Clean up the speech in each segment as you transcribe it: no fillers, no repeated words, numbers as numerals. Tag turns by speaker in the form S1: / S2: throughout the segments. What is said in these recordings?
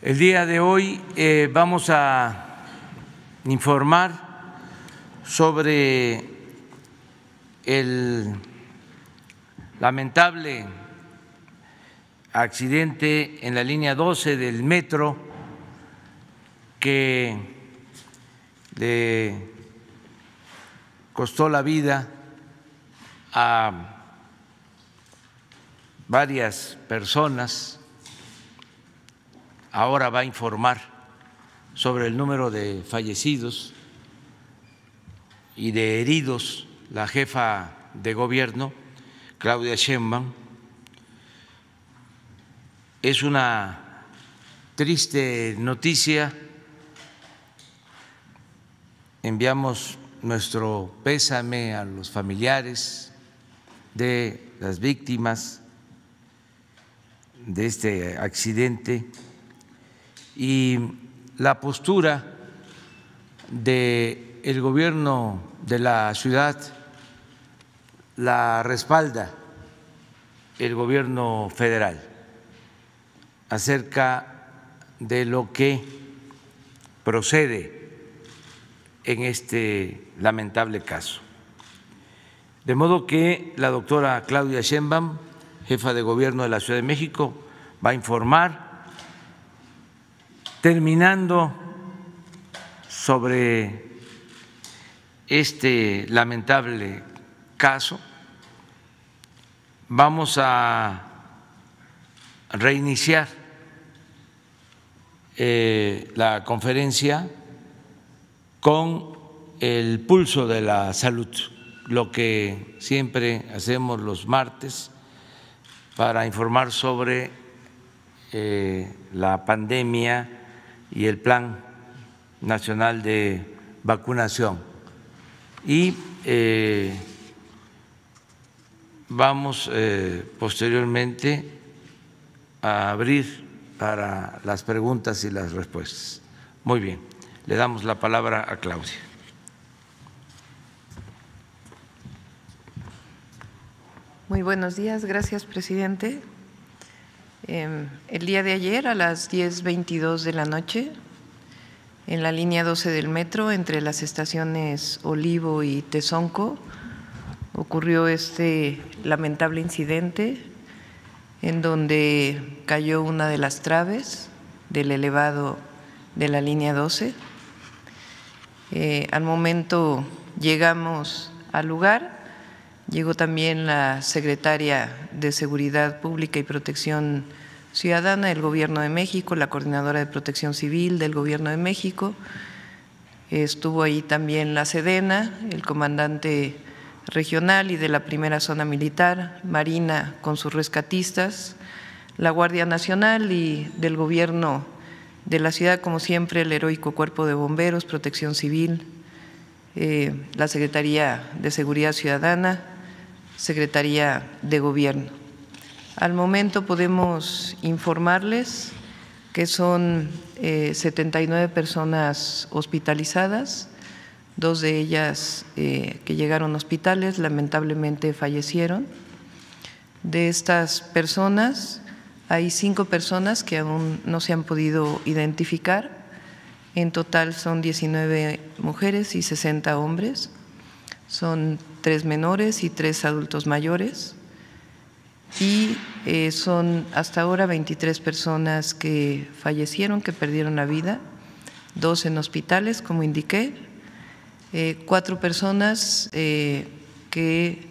S1: El día de hoy vamos a informar sobre el lamentable accidente en la línea 12 del metro que le costó la vida a varias personas. Ahora va a informar sobre el número de fallecidos y de heridos la jefa de gobierno, Claudia Sheinbaum. Es una triste noticia. Enviamos nuestro pésame a los familiares de las víctimas de este accidente, y la postura del gobierno de la ciudad la respalda el gobierno federal acerca de lo que procede en este lamentable caso. De modo que la doctora Claudia Sheinbaum, jefa de gobierno de la Ciudad de México, va a informar. Terminando sobre este lamentable caso, vamos a reiniciar la conferencia con el pulso de la salud, lo que siempre hacemos los martes para informar sobre la pandemia y el Plan Nacional de Vacunación. Y vamos posteriormente a abrir para las preguntas y las respuestas. Muy bien, le damos la palabra a Claudia.
S2: Muy buenos días, gracias, presidente. El día de ayer a las 10:22 de la noche, en la línea 12 del metro, entre las estaciones Olivo y Tezonco, ocurrió este lamentable incidente en donde cayó una de las traves del elevado de la línea 12. Al momento llegamos al lugar. Llegó también la secretaria de Seguridad Pública y Protección Ciudadana del Gobierno de México, la coordinadora de Protección Civil del Gobierno de México. Estuvo ahí también la Sedena, el comandante regional y de la primera zona militar, Marina con sus rescatistas, la Guardia Nacional y del Gobierno de la ciudad, como siempre, el heroico Cuerpo de Bomberos, Protección Civil, la Secretaría de Seguridad Ciudadana, Secretaría de Gobierno. Al momento podemos informarles que son 79 personas hospitalizadas, 2 de ellas que llegaron a hospitales lamentablemente fallecieron. De estas personas hay 5 personas que aún no se han podido identificar. En total son 19 mujeres y 60 hombres. Son 3 menores y 3 adultos mayores, y son hasta ahora 23 personas que fallecieron, que perdieron la vida, 2 en hospitales, como indiqué, 4 personas que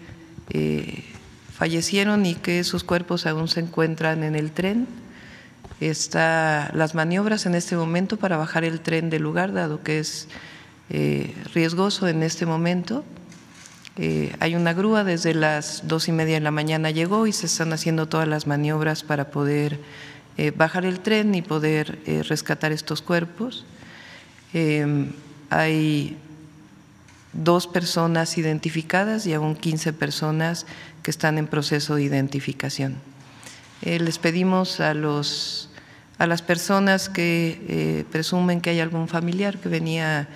S2: fallecieron y que sus cuerpos aún se encuentran en el tren. Están las maniobras en este momento para bajar el tren del lugar, dado que es riesgoso en este momento. Hay una grúa, desde las 2:30 de la mañana llegó y se están haciendo todas las maniobras para poder bajar el tren y poder rescatar estos cuerpos. Hay 2 personas identificadas y aún 15 personas que están en proceso de identificación. Les pedimos a las personas que presumen que hay algún familiar que venía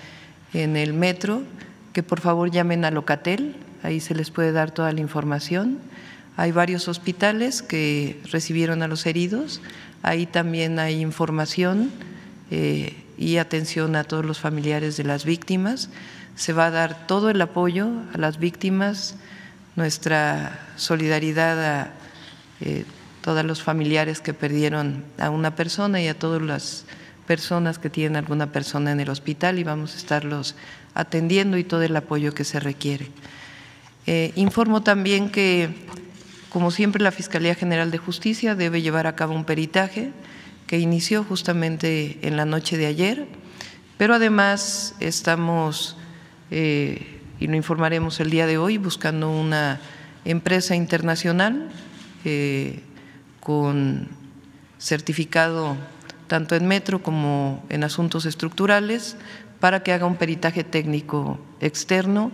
S2: en el metro, que por favor llamen a Locatel, ahí se les puede dar toda la información. Hay varios hospitales que recibieron a los heridos, Ahí también hay información y atención a todos los familiares de las víctimas. Se va a dar todo el apoyo a las víctimas, nuestra solidaridad a todos los familiares que perdieron a una persona y a todas las personas que tienen alguna persona en el hospital, y vamos a estarlos atendiendo y todo el apoyo que se requiere. Informo también que, como siempre, la Fiscalía General de Justicia debe llevar a cabo un peritaje que inició justamente en la noche de ayer, pero además estamos, y lo informaremos el día de hoy, buscando una empresa internacional con certificado tanto en metro como en asuntos estructurales, para que haga un peritaje técnico externo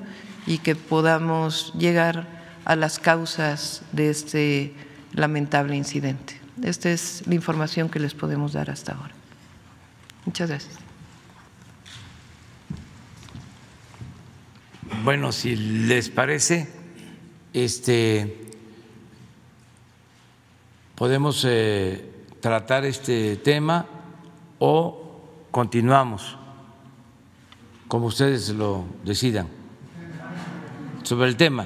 S2: y que podamos llegar a las causas de este lamentable incidente. Esta es la información que les podemos dar hasta ahora. Muchas gracias.
S1: Bueno, si les parece, podemos tratar este tema o continuamos, como ustedes lo decidan, sobre el tema.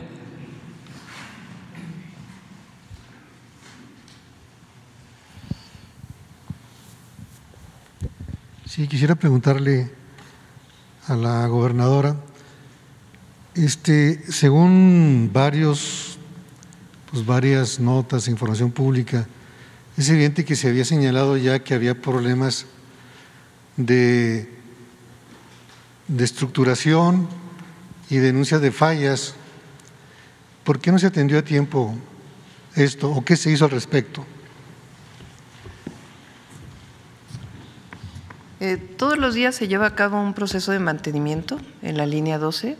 S3: Sí, quisiera preguntarle a la gobernadora, según varias notas e información pública, es evidente que se había señalado ya que había problemas de estructuración y denuncias de fallas. ¿Por qué no se atendió a tiempo esto o qué se hizo al respecto?
S2: Todos los días se lleva a cabo un proceso de mantenimiento en la línea 12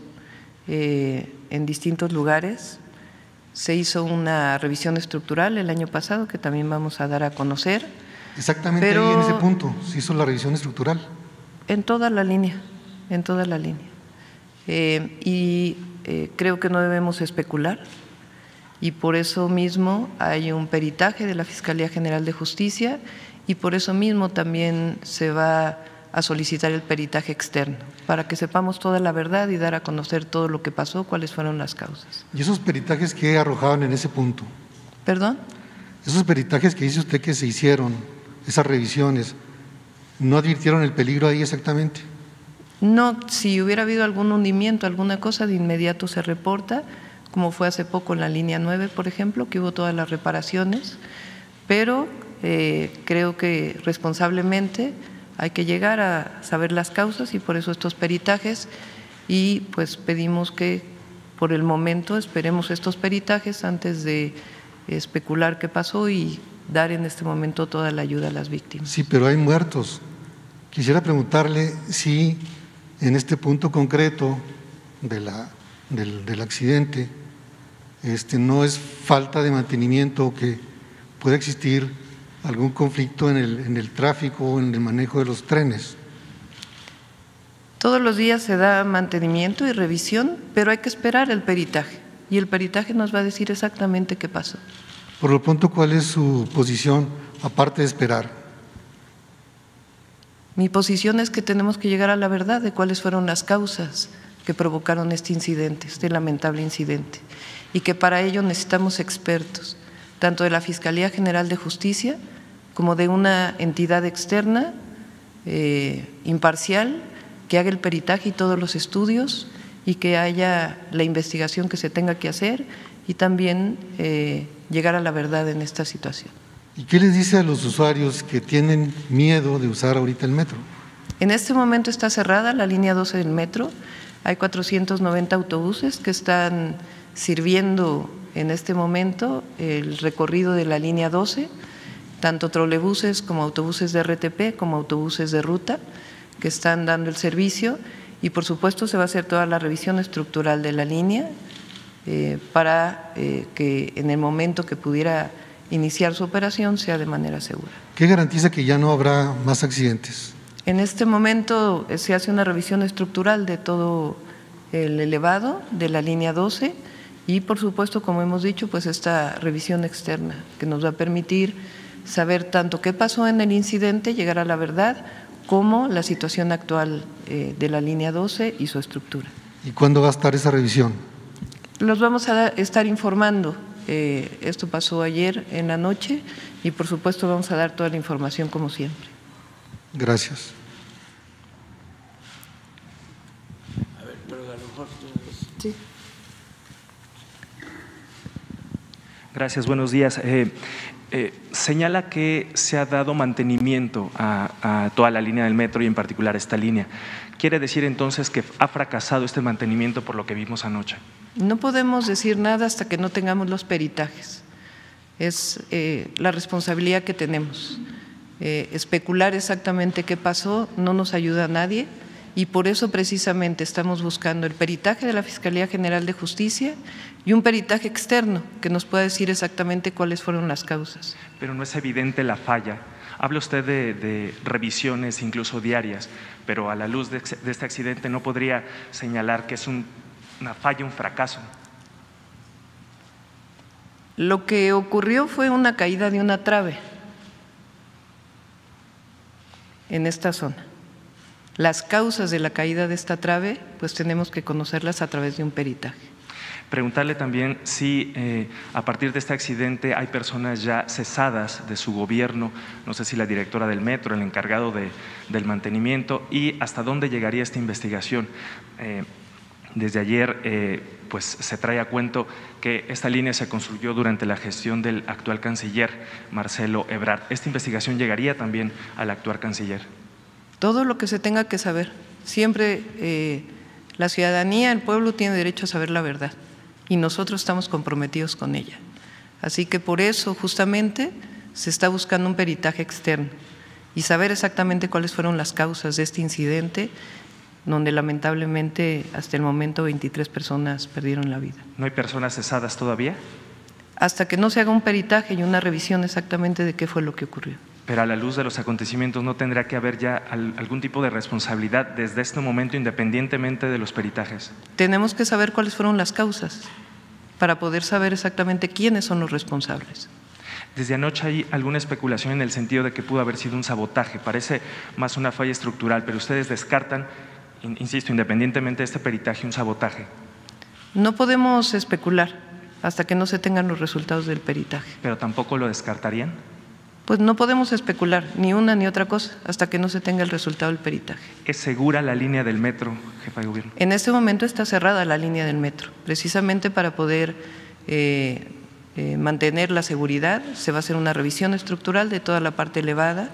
S2: en distintos lugares. Se hizo una revisión estructural el año pasado que también vamos a dar a conocer.
S3: Exactamente, ahí en ese punto se hizo la revisión estructural.
S2: En toda la línea, en toda la línea. Creo que no debemos especular, y por eso mismo hay un peritaje de la Fiscalía General de Justicia, y por eso mismo también se va a solicitar el peritaje externo, para que sepamos toda la verdad y dar a conocer todo lo que pasó, cuáles fueron las causas.
S3: ¿Y esos peritajes qué arrojaban en ese punto?
S2: ¿Perdón?
S3: Esos peritajes que dice usted que se hicieron, esas revisiones, ¿no advirtieron el peligro ahí exactamente?
S2: No, si hubiera habido algún hundimiento, alguna cosa, de inmediato se reporta, como fue hace poco en la línea 9, por ejemplo, que hubo todas las reparaciones, pero creo que responsablemente hay que llegar a saber las causas, y por eso estos peritajes, y pues pedimos que por el momento esperemos estos peritajes antes de especular qué pasó y dar en este momento toda la ayuda a las víctimas.
S3: Sí, pero hay muertos. Quisiera preguntarle si en este punto concreto del accidente no es falta de mantenimiento, que puede existir algún conflicto en el tráfico o en el manejo de los trenes.
S2: Todos los días se da mantenimiento y revisión, pero hay que esperar el peritaje, y el peritaje nos va a decir exactamente qué pasó.
S3: Por lo pronto, ¿cuál es su posición aparte de esperar?
S2: Mi posición es que tenemos que llegar a la verdad de cuáles fueron las causas que provocaron este incidente, este lamentable incidente, y que para ello necesitamos expertos, tanto de la Fiscalía General de Justicia como de una entidad externa imparcial, que haga el peritaje y todos los estudios, y que haya la investigación que se tenga que hacer, y también llegar a la verdad en esta situación.
S3: ¿Y qué les dice a los usuarios que tienen miedo de usar ahorita el metro?
S2: En este momento está cerrada la línea 12 del metro, hay 490 autobuses que están sirviendo en este momento el recorrido de la línea 12, tanto trolebuses como autobuses de RTP como autobuses de ruta que están dando el servicio, y por supuesto se va a hacer toda la revisión estructural de la línea para que en el momento que pudiera iniciar su operación sea de manera segura.
S3: ¿Qué garantiza que ya no habrá más accidentes?
S2: En este momento se hace una revisión estructural de todo el elevado de la línea 12, y por supuesto, como hemos dicho, pues esta revisión externa que nos va a permitir saber tanto qué pasó en el incidente, llegar a la verdad, como la situación actual de la línea 12 y su estructura.
S3: ¿Y cuándo va a estar esa revisión?
S2: Los vamos a estar informando. Esto pasó ayer en la noche y por supuesto vamos a dar toda la información como siempre.
S3: Gracias.
S1: A ver, pero a lo mejor
S2: Sí.
S4: Gracias, buenos días. Señala que se ha dado mantenimiento a toda la línea del metro y en particular a esta línea. ¿Quiere decir entonces que ha fracasado este mantenimiento por lo que vimos anoche?
S2: No podemos decir nada hasta que no tengamos los peritajes. Es la responsabilidad que tenemos. Especular exactamente qué pasó no nos ayuda a nadie y por eso precisamente estamos buscando el peritaje de la Fiscalía General de Justicia y un peritaje externo que nos pueda decir exactamente cuáles fueron las causas.
S4: Pero no es evidente la falla. Habla usted de revisiones incluso diarias, pero a la luz de este accidente no podría señalar que es una falla, un fracaso.
S2: Lo que ocurrió fue una caída de una trave en esta zona. Las causas de la caída de esta trave, pues tenemos que conocerlas a través de un peritaje.
S4: Preguntarle también si a partir de este accidente hay personas ya cesadas de su gobierno, no sé si la directora del metro, el encargado del mantenimiento, y hasta dónde llegaría esta investigación. Desde ayer pues se trae a cuento que esta línea se construyó durante la gestión del actual canciller Marcelo Ebrard. ¿Esta investigación llegaría también al actual canciller?
S2: Todo lo que se tenga que saber. Siempre la ciudadanía, el pueblo tiene derecho a saber la verdad y nosotros estamos comprometidos con ella. Así que por eso justamente se está buscando un peritaje externo y saber exactamente cuáles fueron las causas de este incidente, donde lamentablemente hasta el momento 23 personas perdieron la vida.
S4: ¿No hay personas cesadas todavía?
S2: Hasta que no se haga un peritaje y una revisión exactamente de qué fue lo que ocurrió.
S4: Pero a la luz de los acontecimientos, ¿no tendrá que haber ya algún tipo de responsabilidad desde este momento, independientemente de los peritajes?
S2: Tenemos que saber cuáles fueron las causas para poder saber exactamente quiénes son los responsables.
S4: Desde anoche hay alguna especulación en el sentido de que pudo haber sido un sabotaje, parece más una falla estructural, pero ustedes descartan, insisto, independientemente de este peritaje, un sabotaje.
S2: No podemos especular hasta que no se tengan los resultados del peritaje.
S4: ¿Pero tampoco lo descartarían?
S2: Pues no podemos especular ni una ni otra cosa hasta que no se tenga el resultado del peritaje.
S4: ¿Es segura la línea del metro, jefa de gobierno?
S2: En este momento está cerrada la línea del metro, precisamente para poder mantener la seguridad. Se va a hacer una revisión estructural de toda la parte elevada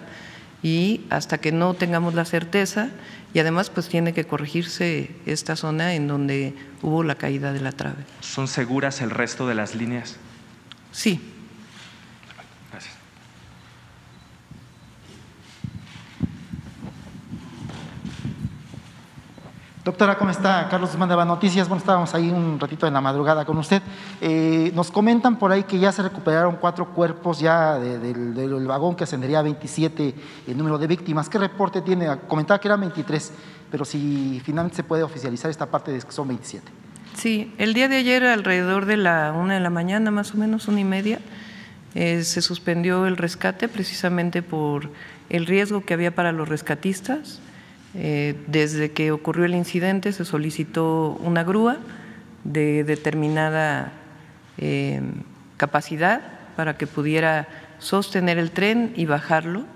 S2: y hasta que no tengamos la certeza, y además pues tiene que corregirse esta zona en donde hubo la caída de la trave.
S4: ¿Son seguras el resto de las líneas?
S2: Sí.
S4: Gracias.
S5: Doctora, ¿cómo está? Carlos Guzmán de Noticias. Bueno, estábamos ahí un ratito en la madrugada con usted. Nos comentan por ahí que ya se recuperaron 4 cuerpos ya del vagón que ascendería a 27 el número de víctimas. ¿Qué reporte tiene? Comentaba que eran 23, pero si finalmente se puede oficializar esta parte de que son 27.
S2: Sí, el día de ayer alrededor de la 1 de la mañana, más o menos 1:30, se suspendió el rescate precisamente por el riesgo que había para los rescatistas. Desde que ocurrió el incidente se solicitó una grúa de determinada capacidad para que pudiera sostener el tren y bajarlo,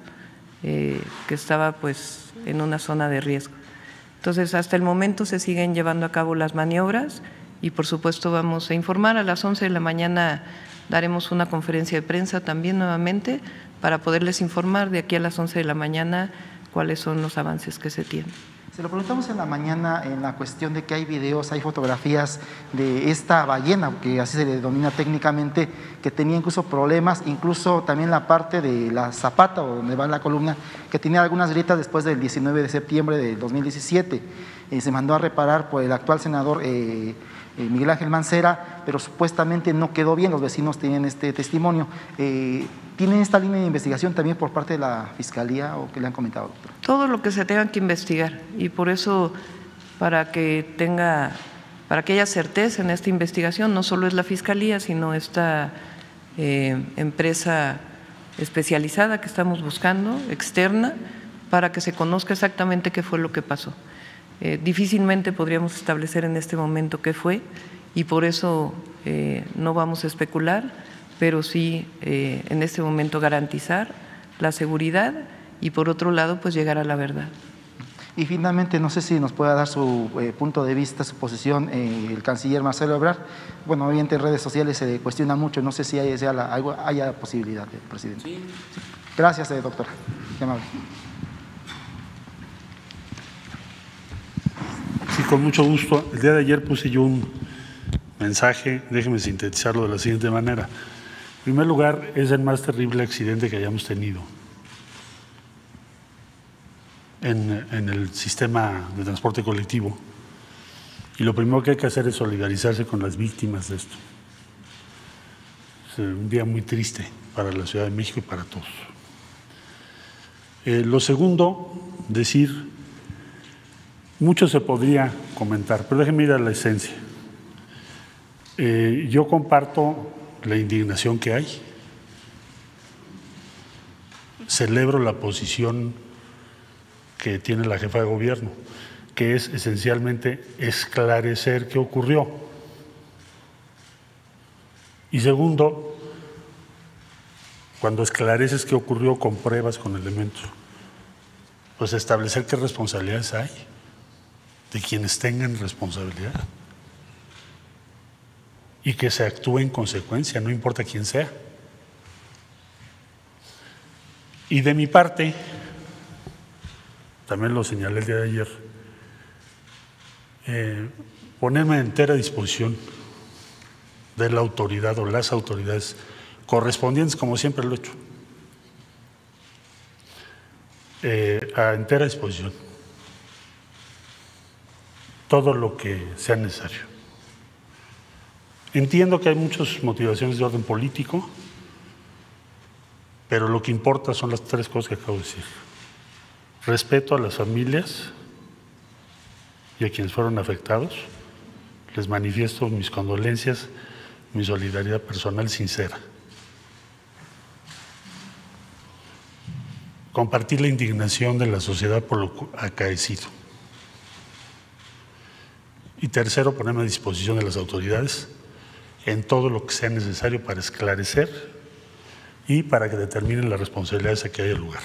S2: que estaba pues en una zona de riesgo. Entonces hasta el momento se siguen llevando a cabo las maniobras y por supuesto vamos a informar. A las 11 de la mañana daremos una conferencia de prensa también nuevamente para poderles informar de aquí a las 11 de la mañana cuáles son los avances que se tienen.
S5: Se lo preguntamos en la mañana en la cuestión de que hay videos, hay fotografías de esta ballena, que así se le denomina técnicamente, que tenía incluso problemas, incluso también la parte de la zapata o donde va la columna, que tenía algunas grietas después del 19 de septiembre de 2017. Se mandó a reparar por el actual senador Miguel Ángel Mancera, pero supuestamente no quedó bien, los vecinos tienen este testimonio. ¿Tienen esta línea de investigación también por parte de la Fiscalía o qué le han comentado, doctora?
S2: Todo lo que se tenga que investigar y por eso para que haya certeza en esta investigación no solo es la Fiscalía, sino esta empresa especializada que estamos buscando, externa, para que se conozca exactamente qué fue lo que pasó. Difícilmente podríamos establecer en este momento qué fue y por eso no vamos a especular, pero sí en este momento garantizar la seguridad y por otro lado pues llegar a la verdad.
S5: Y finalmente, no sé si nos pueda dar su punto de vista, su posición, el canciller Marcelo Ebrard. Bueno, obviamente en redes sociales se cuestiona mucho, no sé si haya posibilidad, presidente. Sí. Gracias, doctora. Qué amable.
S6: Sí, con mucho gusto. El día de ayer puse yo un mensaje, déjeme sintetizarlo de la siguiente manera. En primer lugar, es el más terrible accidente que hayamos tenido en el sistema de transporte colectivo. Y lo primero que hay que hacer es solidarizarse con las víctimas de esto. Es un día muy triste para la Ciudad de México y para todos. Lo segundo, decir, mucho se podría comentar, pero déjenme ir a la esencia. Yo comparto la indignación que hay. Celebro la posición que tiene la jefa de gobierno, que es esencialmente esclarecer qué ocurrió. Y segundo, cuando esclareces qué ocurrió con pruebas, con elementos, pues establecer qué responsabilidades hay de quienes tengan responsabilidad y que se actúe en consecuencia, no importa quién sea. Y de mi parte, también lo señalé el día de ayer, ponerme a entera disposición de la autoridad o las autoridades correspondientes, como siempre lo he hecho, a entera disposición, todo lo que sea necesario. Entiendo que hay muchas motivaciones de orden político, pero lo que importa son las tres cosas que acabo de decir. Respeto a las familias y a quienes fueron afectados. Les manifiesto mis condolencias, mi solidaridad personal sincera. Compartir la indignación de la sociedad por lo acaecido. Y tercero, ponerme a disposición de las autoridades en todo lo que sea necesario para esclarecer y para que determinen las responsabilidades a que haya lugar.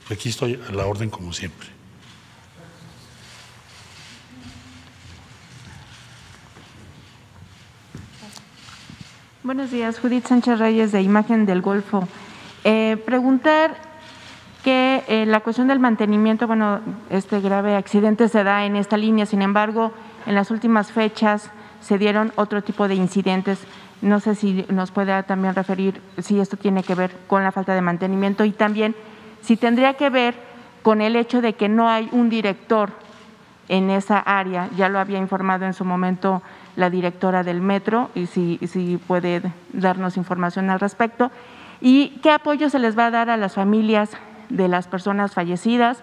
S6: Aquí estoy a la orden como siempre.
S7: Buenos días, Judith Sánchez Reyes de Imagen del Golfo. Preguntar que la cuestión del mantenimiento, bueno, este grave accidente se da en esta línea, sin embargo, en las últimas fechas se dieron otro tipo de incidentes. No sé si nos pueda también referir si esto tiene que ver con la falta de mantenimiento y también si tendría que ver con el hecho de que no hay un director en esa área. Ya lo había informado en su momento la directora del metro y si puede darnos información al respecto. ¿Y qué apoyo se les va a dar a las familias de las personas fallecidas,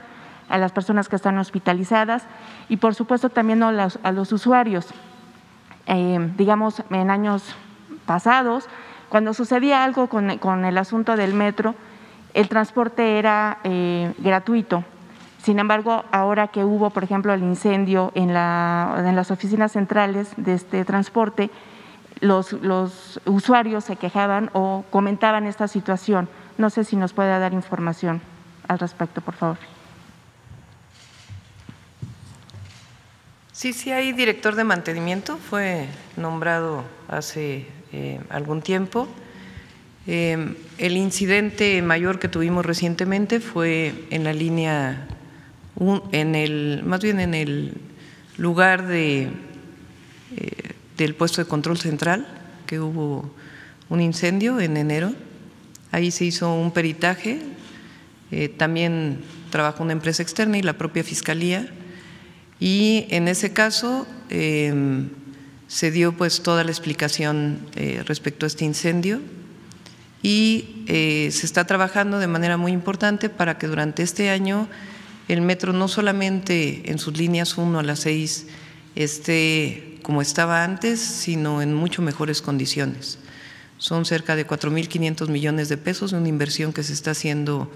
S7: a las personas que están hospitalizadas y por supuesto también a los usuarios? Digamos, en años pasados, cuando sucedía algo con el asunto del metro, el transporte era gratuito. Sin embargo, ahora que hubo, por ejemplo, el incendio en las oficinas centrales de este transporte, los usuarios se quejaban o comentaban esta situación. No sé si nos puede dar información al respecto, por favor.
S2: Sí hay director de mantenimiento, fue nombrado hace algún tiempo. El incidente mayor que tuvimos recientemente fue en la línea, más bien en el lugar del puesto de control central, que hubo un incendio en enero. Ahí se hizo un peritaje, también trabajó una empresa externa y la propia Fiscalía, y en ese caso se dio pues toda la explicación respecto a este incendio y se está trabajando de manera muy importante para que durante este año el metro no solamente en sus líneas 1 a las 6 esté como estaba antes, sino en mucho mejores condiciones. Son cerca de 4.500 millones de pesos, una inversión que se está haciendo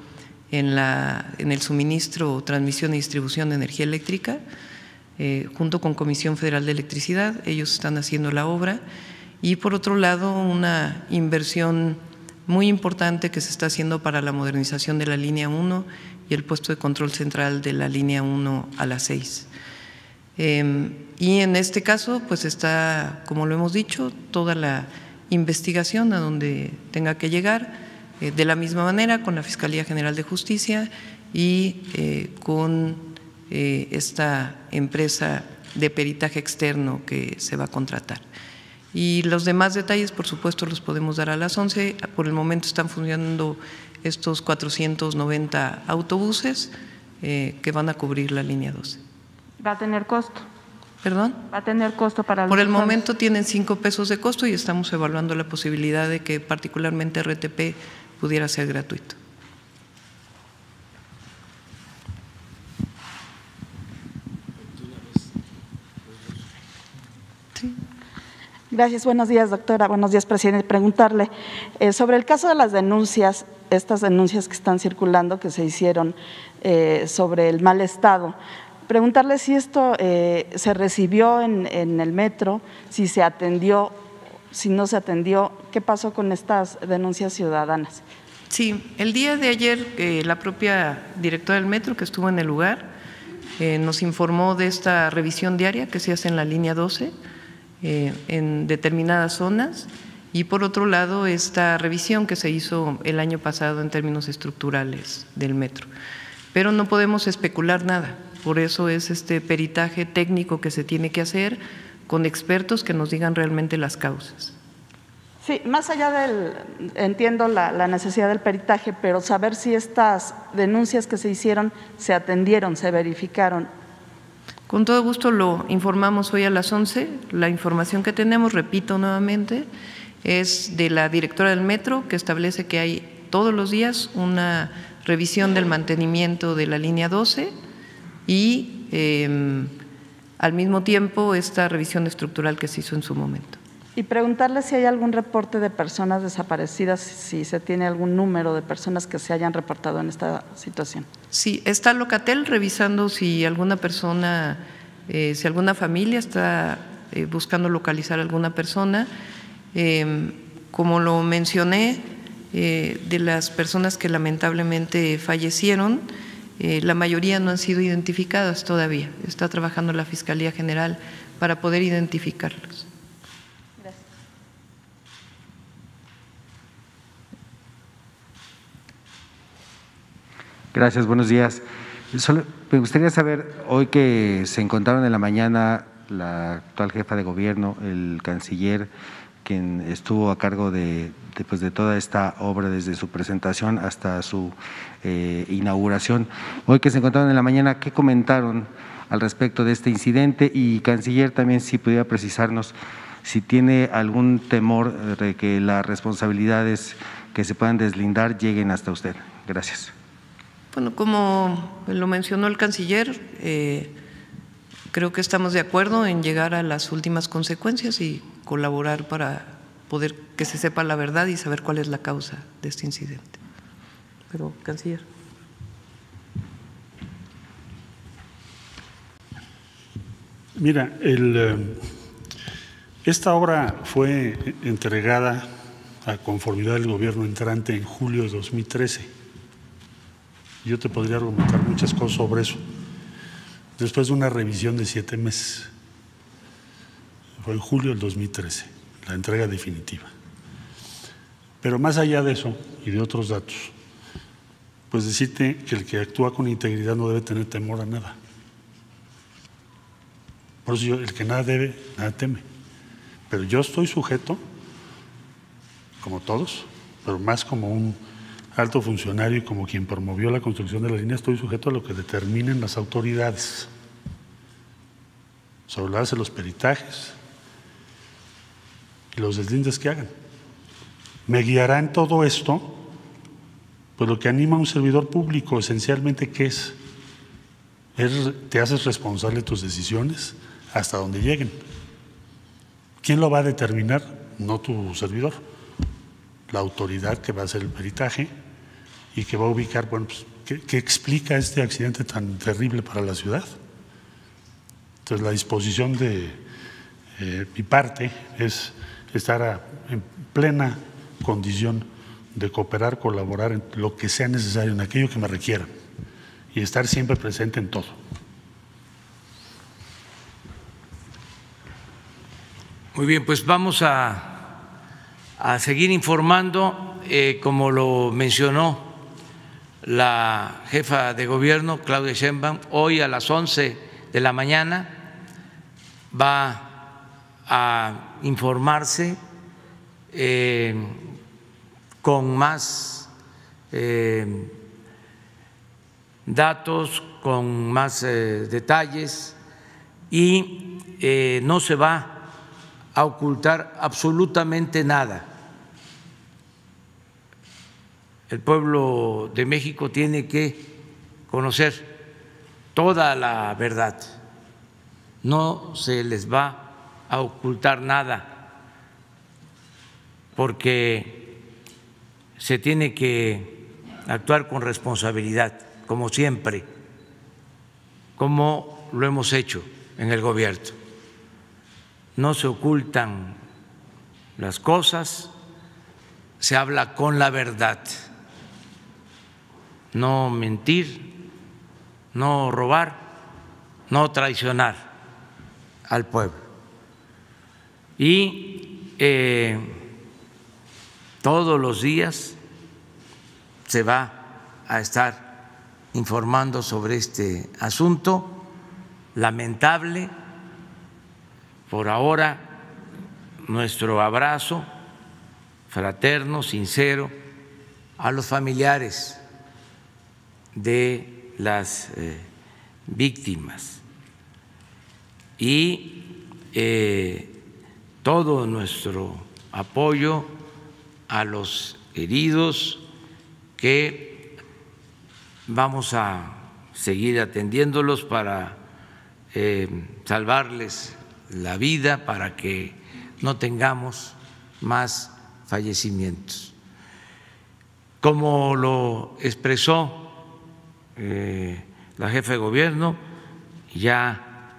S2: en el suministro, transmisión y distribución de energía eléctrica, junto con Comisión Federal de Electricidad. Ellos están haciendo la obra. Y por otro lado, una inversión muy importante que se está haciendo para la modernización de la línea 1 y el puesto de control central de la línea 1 a la 6. Y en este caso, pues está, como lo hemos dicho, toda la investigación a donde tenga que llegar, de la misma manera con la Fiscalía General de Justicia y con esta empresa de peritaje externo que se va a contratar. Y los demás detalles, por supuesto, los podemos dar a las 11. Por el momento están funcionando estos 490 autobuses que van a cubrir la línea 12.
S7: ¿Va a tener costo?
S2: ¿Perdón?
S7: ¿Va a tener costo para los
S2: Por el
S7: usuarios?
S2: momento tienen 5 pesos de costo y estamos evaluando la posibilidad de que particularmente RTP pudiera ser gratuito. Sí.
S8: Gracias. Buenos días, doctora. Buenos días, presidente. Preguntarle sobre el caso de las denuncias, estas denuncias que están circulando, que se hicieron sobre el mal estado. Preguntarle si esto se recibió en el metro, si se atendió, si no se atendió, ¿qué pasó con estas denuncias ciudadanas?
S2: Sí, el día de ayer la propia directora del metro que estuvo en el lugar nos informó de esta revisión diaria que se hace en la línea 12 en determinadas zonas y por otro lado esta revisión que se hizo el año pasado en términos estructurales del metro. Pero no podemos especular nada. Por eso es este peritaje técnico que se tiene que hacer con expertos que nos digan realmente las causas.
S8: Sí, más allá del, entiendo la necesidad del peritaje, pero saber si estas denuncias que se hicieron se atendieron, se verificaron.
S2: Con todo gusto lo informamos hoy a las 11. La información que tenemos, repito nuevamente, es de la directora del metro que establece que hay todos los días una revisión del mantenimiento de la línea 12 y al mismo tiempo esta revisión estructural que se hizo en su momento.
S8: Y preguntarle si hay algún reporte de personas desaparecidas, si se tiene algún número de personas que se hayan reportado en esta situación.
S2: Sí, está Locatel revisando si alguna persona, si alguna familia está buscando localizar a alguna persona. Como lo mencioné, de las personas que lamentablemente fallecieron, la mayoría no han sido identificadas todavía. Está trabajando la Fiscalía General para poder identificarlos.
S8: Gracias.
S9: Gracias, buenos días. Solo me gustaría saber, hoy que se encontraron en la mañana la actual jefa de gobierno, el canciller, quien estuvo a cargo de toda esta obra desde su presentación hasta su inauguración. Hoy que se encontraron en la mañana, ¿qué comentaron al respecto de este incidente? Y canciller, también si pudiera precisarnos si tiene algún temor de que las responsabilidades que se puedan deslindar lleguen hasta usted. Gracias.
S2: Bueno, como lo mencionó el canciller, creo que estamos de acuerdo en llegar a las últimas consecuencias y colaborar para poder que se sepa la verdad y saber cuál es la causa de este incidente. Pero, canciller.
S6: Mira, esta obra fue entregada a conformidad del gobierno entrante en julio de 2013. Yo te podría argumentar muchas cosas sobre eso. Después de una revisión de 7 meses. Fue en julio del 2013, la entrega definitiva. Pero más allá de eso y de otros datos, pues decirte que el que actúa con integridad no debe tener temor a nada. Por eso el que nada debe, nada teme. Pero yo estoy sujeto, como todos, pero más como un alto funcionario y como quien promovió la construcción de la línea, estoy sujeto a lo que determinen las autoridades sobre la base de los peritajes y los deslindes que hagan. Me guiará en todo esto, pues lo que anima a un servidor público esencialmente, ¿qué es? Te haces responsable de tus decisiones hasta donde lleguen. ¿Quién lo va a determinar? No tu servidor, la autoridad que va a hacer el peritaje y que va a ubicar, bueno, pues, ¿qué explica este accidente tan terrible para la ciudad? Entonces, la disposición de mi parte es estar en plena condición de cooperar, colaborar en lo que sea necesario, en aquello que me requieran, y estar siempre presente en todo.
S1: Muy bien, pues vamos a seguir informando, como lo mencionó la jefa de gobierno, Claudia Sheinbaum. Hoy a las 11 de la mañana va a informarse con más datos, con más detalles, y no se va a ocultar absolutamente nada. El pueblo de México tiene que conocer toda la verdad. No se les va a ocultar nada, porque se tiene que actuar con responsabilidad, como siempre, como lo hemos hecho en el gobierno. No se ocultan las cosas, se habla con la verdad. No mentir, no robar, no traicionar al pueblo. Y todos los días se va a estar informando sobre este asunto lamentable. Por ahora, nuestro abrazo fraterno, sincero, a los familiares de las víctimas, y todo nuestro apoyo a los heridos, que vamos a seguir atendiéndolos para salvarles la vida, para que no tengamos más fallecimientos. Como lo expresó la jefa de gobierno, ya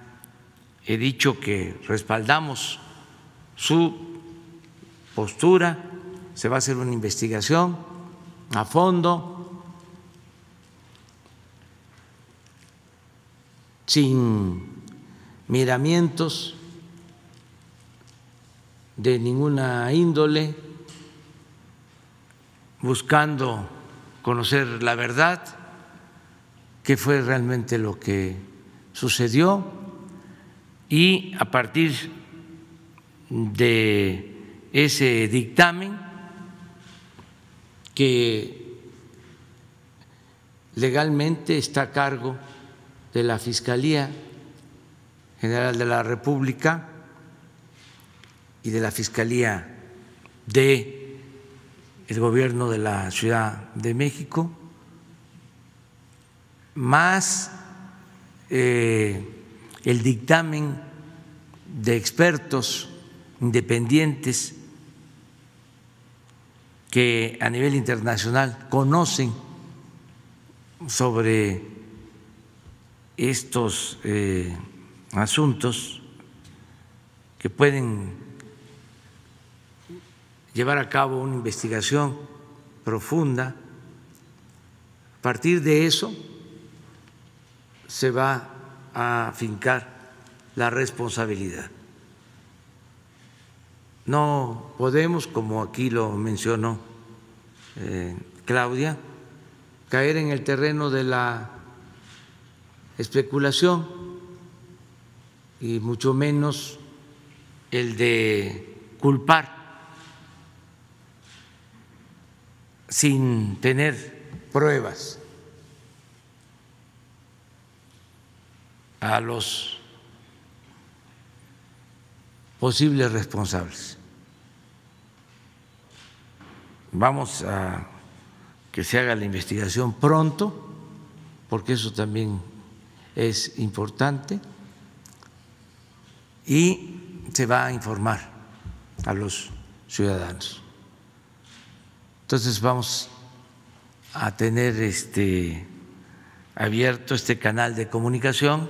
S1: he dicho que respaldamos su postura. Se va a hacer una investigación a fondo, sin miramientos de ninguna índole, buscando conocer la verdad, qué fue realmente lo que sucedió, y a partir de ese dictamen, que legalmente está a cargo de la Fiscalía General de la República y de la Fiscalía del Gobierno de la Ciudad de México, más el dictamen de expertos independientes que a nivel internacional conocen sobre estos asuntos, que pueden llevar a cabo una investigación profunda. A partir de eso se va a fincar la responsabilidad. No podemos, como aquí lo mencionó Claudia, caer en el terreno de la especulación, y mucho menos el de culpar sin tener pruebas a los posibles responsables. Vamos a que se haga la investigación pronto, porque eso también es importante, y se va a informar a los ciudadanos. Entonces vamos a tener abierto este canal de comunicación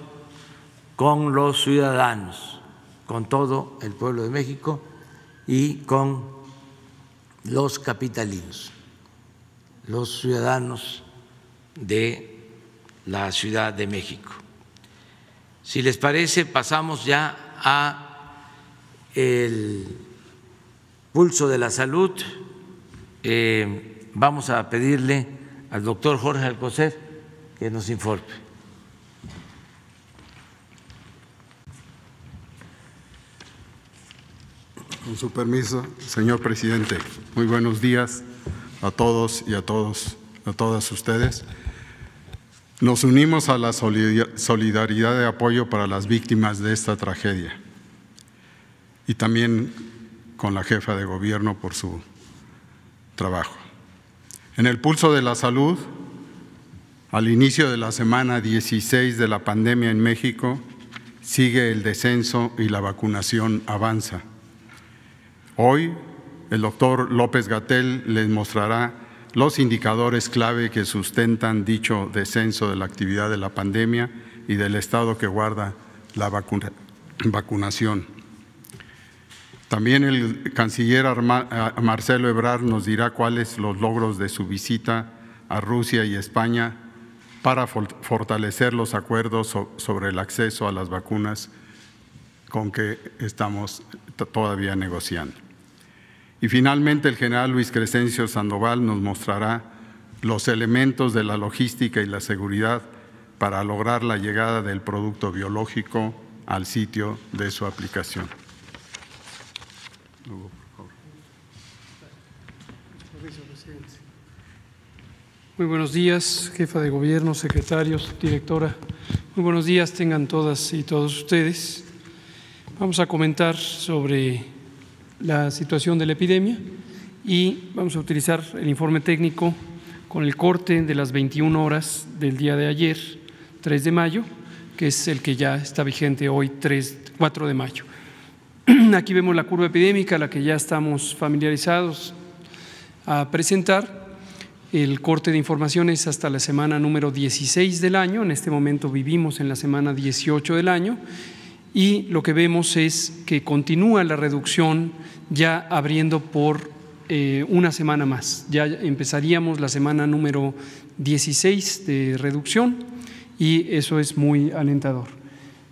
S1: con los ciudadanos, con todo el pueblo de México y con los capitalinos, los ciudadanos de la Ciudad de México. Si les parece, pasamos ya a el pulso de la salud. Vamos a pedirle al doctor Jorge Alcocer que nos informe.
S10: Con su permiso, señor presidente, muy buenos días a todos y a todas ustedes. Nos unimos a la solidaridad de apoyo para las víctimas de esta tragedia y también con la jefa de gobierno por su trabajo. En el pulso de la salud, al inicio de la semana 16 de la pandemia en México, sigue el descenso y la vacunación avanza. Hoy, el doctor López-Gatell les mostrará los indicadores clave que sustentan dicho descenso de la actividad de la pandemia y del estado que guarda la vacunación. También el canciller Marcelo Ebrard nos dirá cuáles los logros de su visita a Rusia y España para fortalecer los acuerdos sobre el acceso a las vacunas con que estamos todavía negociando. Y finalmente el general Luis Crescencio Sandoval nos mostrará los elementos de la logística y la seguridad para lograr la llegada del producto biológico al sitio de su aplicación.
S11: Muy buenos días, jefa de gobierno, secretarios, directora. Muy buenos días tengan todas y todos ustedes. Vamos a comentar sobre la situación de la epidemia y vamos a utilizar el informe técnico con el corte de las 21 horas del día de ayer, 3 de mayo, que es el que ya está vigente hoy, 4 de mayo. Aquí vemos la curva epidémica, la que ya estamos familiarizados a presentar. El corte de información es hasta la semana número 16 del año, en este momento vivimos en la semana 18 del año y lo que vemos es que continúa la reducción ya abriendo por una semana más. Ya empezaríamos la semana número 16 de reducción y eso es muy alentador.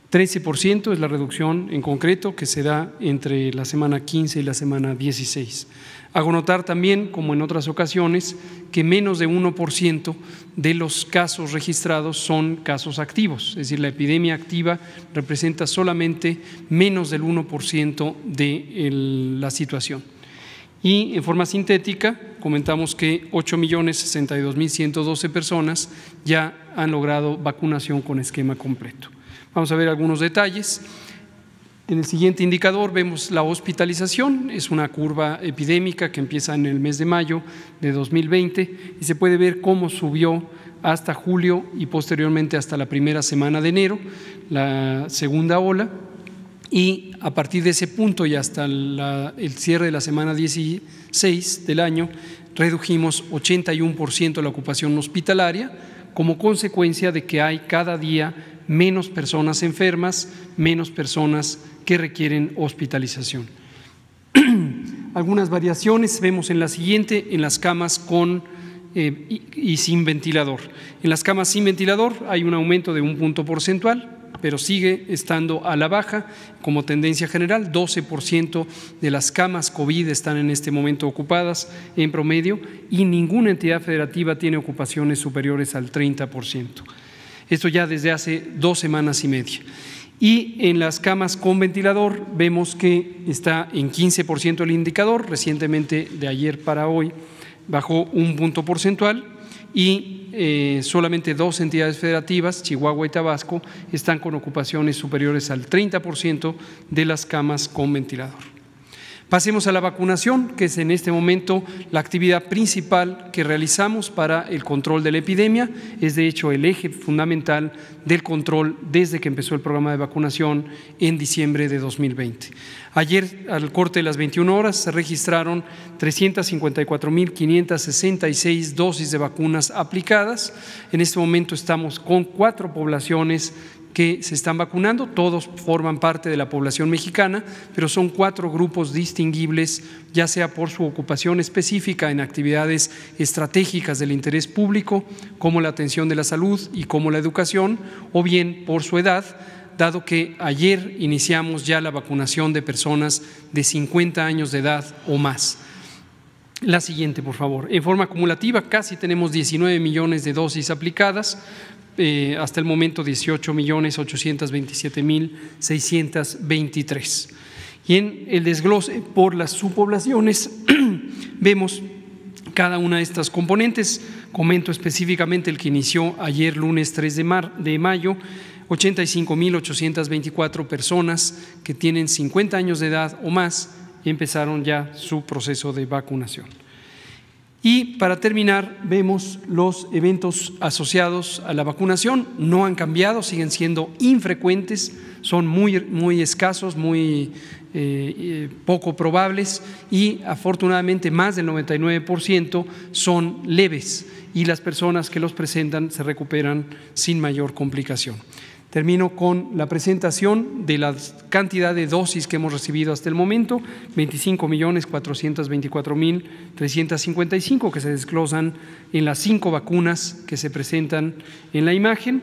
S11: 13% es la reducción en concreto que se da entre la semana 15 y la semana 16. Hago notar también, como en otras ocasiones, que menos de 1% de los casos registrados son casos activos, es decir, la epidemia activa representa solamente menos del 1% de la situación. Y en forma sintética, comentamos que 8.062.112 personas ya han logrado vacunación con esquema completo. Vamos a ver algunos detalles. En el siguiente indicador vemos la hospitalización, es una curva epidémica que empieza en el mes de mayo de 2020 y se puede ver cómo subió hasta julio y posteriormente hasta la primera semana de enero, la segunda ola, y a partir de ese punto y hasta el cierre de la semana 16 del año redujimos 81% la ocupación hospitalaria como consecuencia de que hay cada día menos personas enfermas, menos personas que requieren hospitalización. Algunas variaciones vemos en la siguiente, en las camas con y sin ventilador. En las camas sin ventilador hay un aumento de 1 punto porcentual, pero sigue estando a la baja como tendencia general. 12% de las camas COVID están en este momento ocupadas en promedio y ninguna entidad federativa tiene ocupaciones superiores al 30%. Esto ya desde hace 2 semanas y media. Y en las camas con ventilador vemos que está en 15% el indicador, recientemente de ayer para hoy bajó 1 punto porcentual y solamente 2 entidades federativas, Chihuahua y Tabasco, están con ocupaciones superiores al 30% de las camas con ventilador. Pasemos a la vacunación, que es en este momento la actividad principal que realizamos para el control de la epidemia. Es de hecho el eje fundamental del control desde que empezó el programa de vacunación en diciembre de 2020. Ayer, al corte de las 21 horas, se registraron 354.566 dosis de vacunas aplicadas. En este momento estamos con 4 poblaciones que se están vacunando, todos forman parte de la población mexicana, pero son 4 grupos distinguibles, ya sea por su ocupación específica en actividades estratégicas del interés público, como la atención de la salud y como la educación, o bien por su edad, dado que ayer iniciamos ya la vacunación de personas de 50 años de edad o más. La siguiente, por favor. En forma acumulativa, casi tenemos 19 millones de dosis aplicadas, hasta el momento 18.827.623. Y en el desglose por las subpoblaciones vemos cada una de estas componentes. Comento específicamente el que inició ayer lunes 3 de mayo, 85.824 personas que tienen 50 años de edad o más empezaron ya su proceso de vacunación. Y para terminar, vemos los eventos asociados a la vacunación. No han cambiado, siguen siendo infrecuentes, son muy escasos, muy poco probables y afortunadamente más del 99% son leves y las personas que los presentan se recuperan sin mayor complicación. Termino con la presentación de la cantidad de dosis que hemos recibido hasta el momento, 25.424.355 que se desglosan en las 5 vacunas que se presentan en la imagen.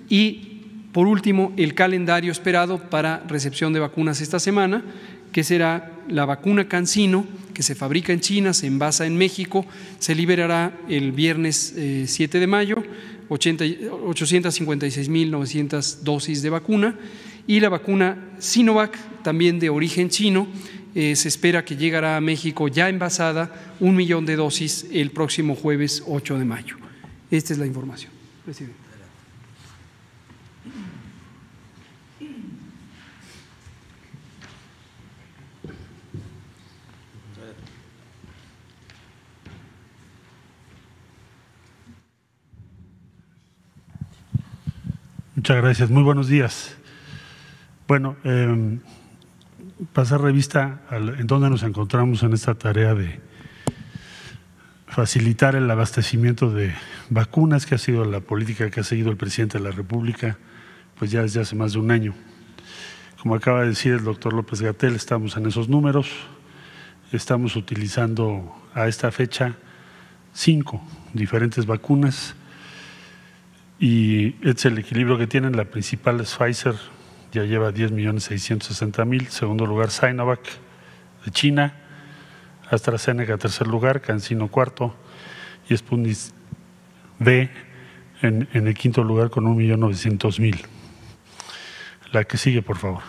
S11: Y por último, el calendario esperado para recepción de vacunas esta semana, que será la vacuna CanSino, que se fabrica en China, se envasa en México, se liberará el viernes 7 de mayo, 856.900 dosis de vacuna, y la vacuna Sinovac, también de origen chino, se espera que llegará a México ya envasada 1 millón de dosis el próximo jueves 8 de mayo. Esta es la información. Presidente.
S6: Muchas gracias. Muy buenos días. Bueno, pasar revista en dónde nos encontramos en esta tarea de facilitar el abastecimiento de vacunas, que ha sido la política que ha seguido el presidente de la República, pues ya desde hace más de un año. Como acaba de decir el doctor López-Gatell, estamos en esos números, estamos utilizando a esta fecha 5 diferentes vacunas. Y es el equilibrio que tienen. La principal es Pfizer, ya lleva 10.660.000, segundo lugar Sinovac de China, AstraZeneca tercer lugar, CanSino cuarto y Sputnik V en el quinto lugar con 1.900.000. La que sigue, por favor.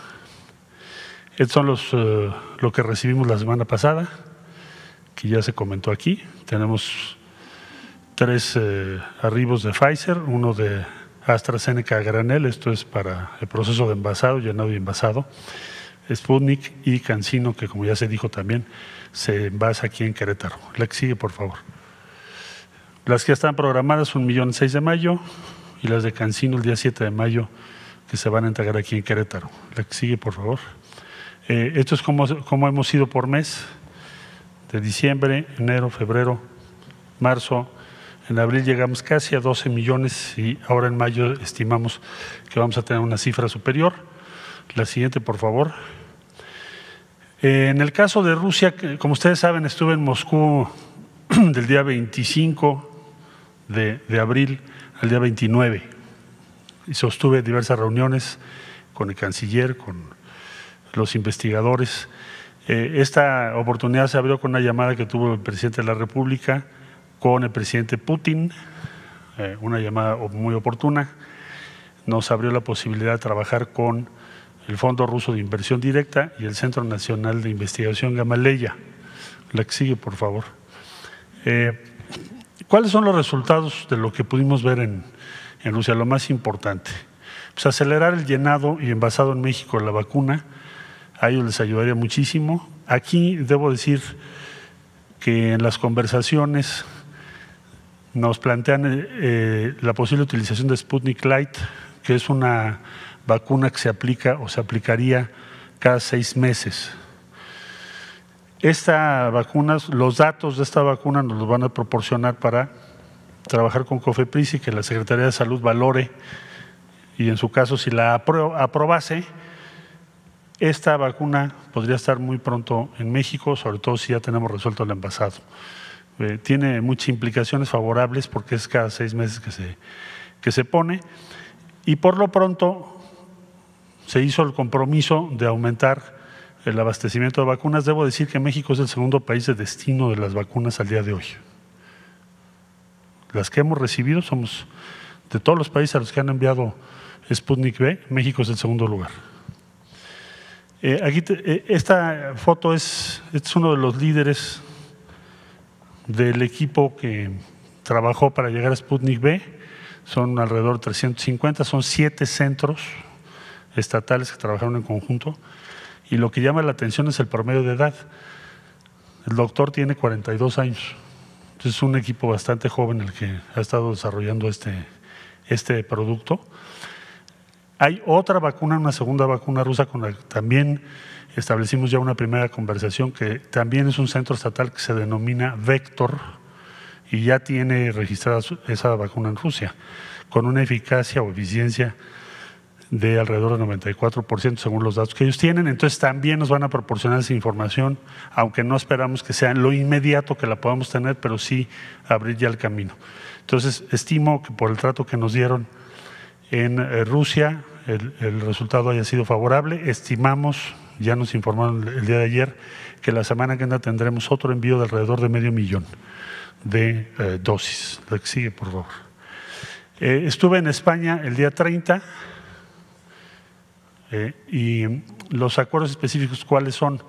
S6: Estos son lo que recibimos la semana pasada, que ya se comentó aquí. Tenemos 3 arribos de Pfizer, uno de AstraZeneca a granel, esto es para el proceso de envasado, llenado y envasado, Sputnik y CanSino, que como ya se dijo también, se envasa aquí en Querétaro. La que sigue, por favor. Las que están programadas son 1.6 millones de mayo y las de CanSino el día 7 de mayo, que se van a entregar aquí en Querétaro. La que sigue, por favor. Esto es como hemos ido por mes, de diciembre, enero, febrero, marzo. En abril llegamos casi a 12 millones y ahora en mayo estimamos que vamos a tener una cifra superior. La siguiente, por favor. En el caso de Rusia, como ustedes saben, estuve en Moscú del día 25 de abril al día 29 y sostuve diversas reuniones con el canciller, con los investigadores. Esta oportunidad se abrió con una llamada que tuvo el presidente de la República con el presidente Putin, una llamada muy oportuna. Nos abrió la posibilidad de trabajar con el Fondo Ruso de Inversión Directa y el Centro Nacional de Investigación Gamaleya. La que sigue, por favor. ¿Cuáles son los resultados de lo que pudimos ver en Rusia? Lo más importante, pues acelerar el llenado y envasado en México de la vacuna A ellos les ayudaría muchísimo. Aquí debo decir que en las conversaciones nos plantean la posible utilización de Sputnik Light, que es una vacuna que se aplica o se aplicaría cada 6 meses. Esta vacuna, los datos de esta vacuna nos los van a proporcionar para trabajar con COFEPRIS y que la Secretaría de Salud valore, y en su caso si la aprobase, esta vacuna podría estar muy pronto en México, sobre todo si ya tenemos resuelto el envasado. Tiene muchas implicaciones favorables porque es cada 6 meses que se pone, y por lo pronto se hizo el compromiso de aumentar el abastecimiento de vacunas. Debo decir que México es el segundo país de destino de las vacunas al día de hoy. Las que hemos recibido somos, de todos los países a los que han enviado Sputnik V, México es el segundo lugar. Esta foto es uno de los líderes del equipo que trabajó para llegar a Sputnik V. Son alrededor de 350, son 7 centros estatales que trabajaron en conjunto, y lo que llama la atención es el promedio de edad. El doctor tiene 42 años, entonces es un equipo bastante joven el que ha estado desarrollando este producto. Hay otra vacuna, una segunda vacuna rusa con la que también establecimos ya una primera conversación, que también es un centro estatal que se denomina Vector y ya tiene registrada esa vacuna en Rusia, con una eficacia o eficiencia de alrededor del 94% según los datos que ellos tienen. Entonces también nos van a proporcionar esa información, aunque no esperamos que sea lo inmediato que la podamos tener, pero sí abrir ya el camino. Entonces estimo que por el trato que nos dieron en Rusia el resultado haya sido favorable. Estimamos, ya nos informaron el día de ayer, que la semana que entra tendremos otro envío de alrededor de 500,000 de dosis. La que sigue, por favor. Estuve en España el día 30 y los acuerdos específicos, ¿cuáles son?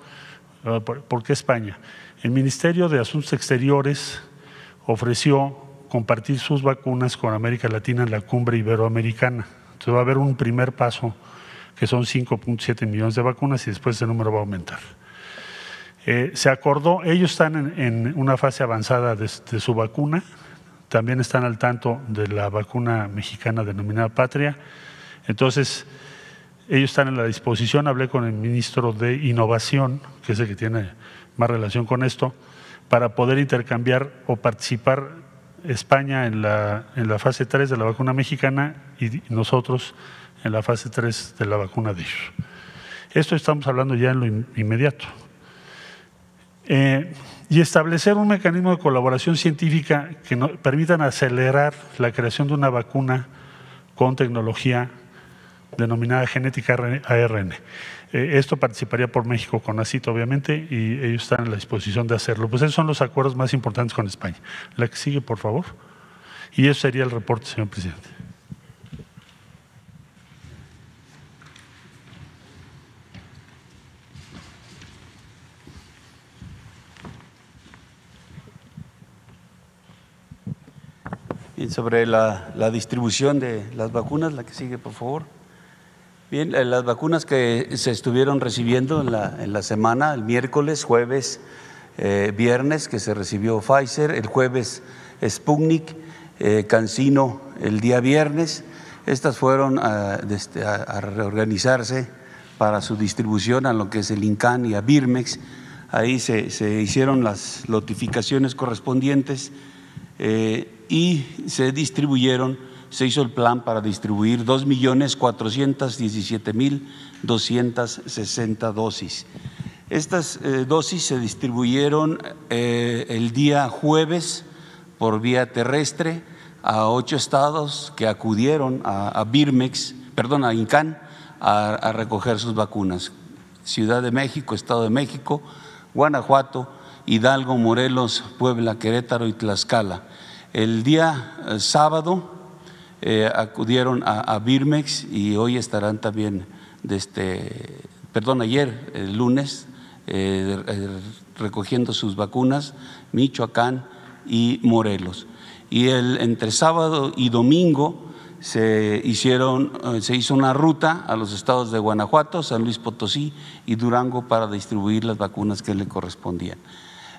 S6: ¿Por qué España? El Ministerio de Asuntos Exteriores ofreció compartir sus vacunas con América Latina en la cumbre iberoamericana. Entonces va a haber un primer paso que son 5.7 millones de vacunas y después ese número va a aumentar. Se acordó, ellos están en una fase avanzada de su vacuna, también están al tanto de la vacuna mexicana denominada Patria. Entonces ellos están en la disposición. Hablé con el ministro de Innovación, que es el que tiene más relación con esto, para poder intercambiar o participar España en la fase 3 de la vacuna mexicana y nosotros en la fase 3 de la vacuna de ellos. Esto estamos hablando ya en lo inmediato. Y establecer un mecanismo de colaboración científica que permitan acelerar la creación de una vacuna con tecnología denominada genética ARN. Esto participaría por México con ACIT, obviamente, y ellos están en la disposición de hacerlo. Pues esos son los acuerdos más importantes con España. La que sigue, por favor. Y eso sería el reporte, señor presidente.
S12: Bien, sobre la distribución de las vacunas, la que sigue, por favor. Bien, las vacunas que se estuvieron recibiendo en la semana, el miércoles, jueves, viernes, que se recibió Pfizer, el jueves Sputnik, CanSino el día viernes. Estas fueron a reorganizarse para su distribución a lo que es el INCAN y a Birmex. Ahí se hicieron las notificaciones correspondientes y se hizo el plan para distribuir 2.417.260 dosis. Estas dosis se distribuyeron el día jueves por vía terrestre a 8 estados que acudieron a INCAN a recoger sus vacunas: Ciudad de México, Estado de México, Guanajuato, Hidalgo, Morelos, Puebla, Querétaro y Tlaxcala. El día sábado acudieron a Birmex y hoy estarán también, ayer, el lunes, recogiendo sus vacunas, Michoacán y Morelos. Y entre sábado y domingo se hizo una ruta a los estados de Guanajuato, San Luis Potosí y Durango para distribuir las vacunas que le correspondían.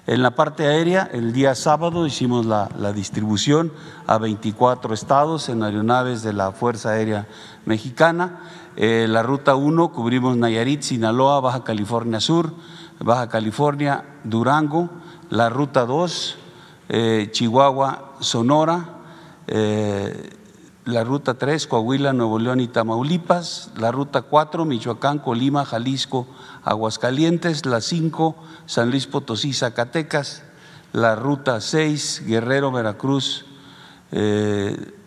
S12: En la parte aérea, el día sábado hicimos la distribución a 24 estados en aeronaves de la Fuerza Aérea Mexicana. La ruta 1 cubrimos Nayarit, Sinaloa, Baja California Sur, Baja California, Durango. La ruta 2, Chihuahua, Sonora. La ruta 3, Coahuila, Nuevo León y Tamaulipas. La ruta 4, Michoacán, Colima, Jalisco, Aguascalientes. La 5, San Luis Potosí, Zacatecas. La ruta 6, Guerrero, Veracruz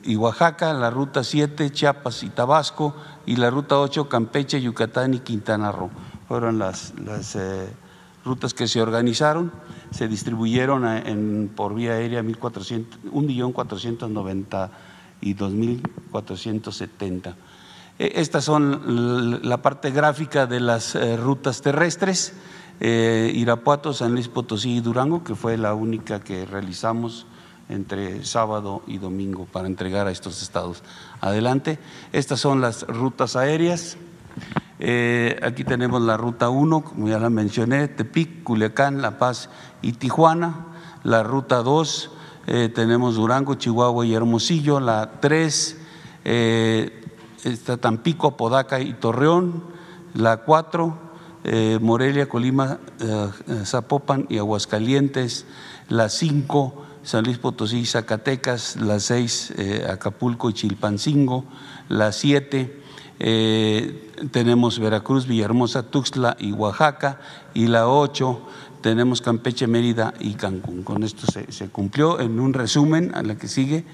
S12: y Oaxaca. La ruta 7, Chiapas y Tabasco. Y la ruta 8, Campeche, Yucatán y Quintana Roo. Fueron las rutas que se organizaron. Se distribuyeron por vía aérea 1.492.470. Estas son la parte gráfica de las rutas terrestres. Irapuato, San Luis Potosí y Durango, que fue la única que realizamos entre sábado y domingo para entregar a estos estados. Adelante. Estas son las rutas aéreas. Aquí tenemos la ruta 1, como ya la mencioné, Tepic, Culiacán, La Paz y Tijuana. La ruta 2, tenemos Durango, Chihuahua y Hermosillo. La 3, está Tampico, Apodaca y Torreón. La 4, Morelia, Colima, Zapopan y Aguascalientes. La 5, San Luis Potosí y Zacatecas. La 6, Acapulco y Chilpancingo. La 7, tenemos Veracruz, Villahermosa, Tuxtla y Oaxaca. Y la 8, tenemos Campeche, Mérida y Cancún. Con esto se cumplió. En un resumen, a la que sigue,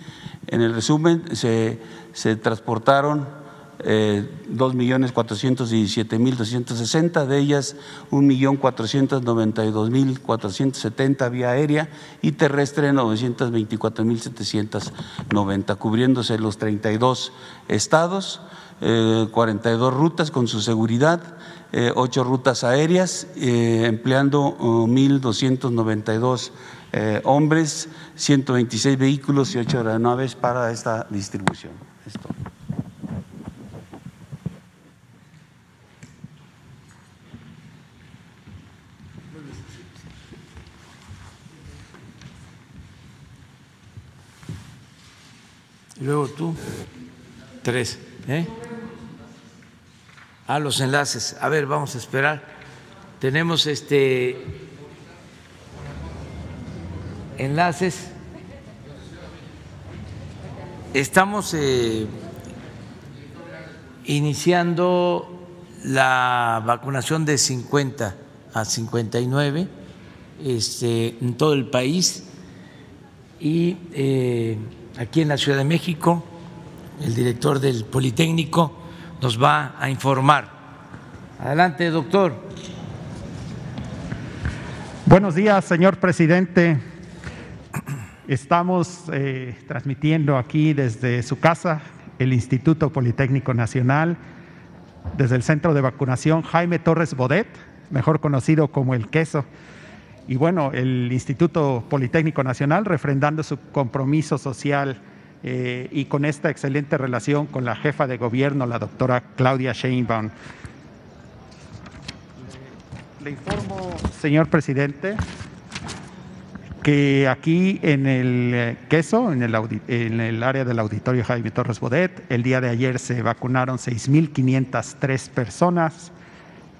S12: en el resumen se transportaron 2.417.260, de ellas 1.492.470 vía aérea y terrestre 924.790, cubriéndose los 32 estados, 42 rutas con su seguridad, 8 rutas aéreas, empleando 1.292 hombres, 126 vehículos y 8 aeronaves para esta distribución. Esto.
S1: Y luego tú, 3. Los enlaces. A ver, vamos a esperar. Tenemos enlaces. Estamos iniciando la vacunación de 50 a 59 en todo el país y aquí en la Ciudad de México, el director del Politécnico nos va a informar. Adelante, doctor.
S13: Buenos días, señor presidente. Estamos transmitiendo aquí desde su casa, el Instituto Politécnico Nacional, desde el Centro de Vacunación Jaime Torres Bodet, mejor conocido como El Queso. Y bueno, el Instituto Politécnico Nacional refrendando su compromiso social y con esta excelente relación con la jefa de gobierno, la doctora Claudia Sheinbaum. Le informo, señor presidente, que aquí en el Queso, en el área del auditorio Jaime Torres Bodet, el día de ayer se vacunaron 6.503 personas.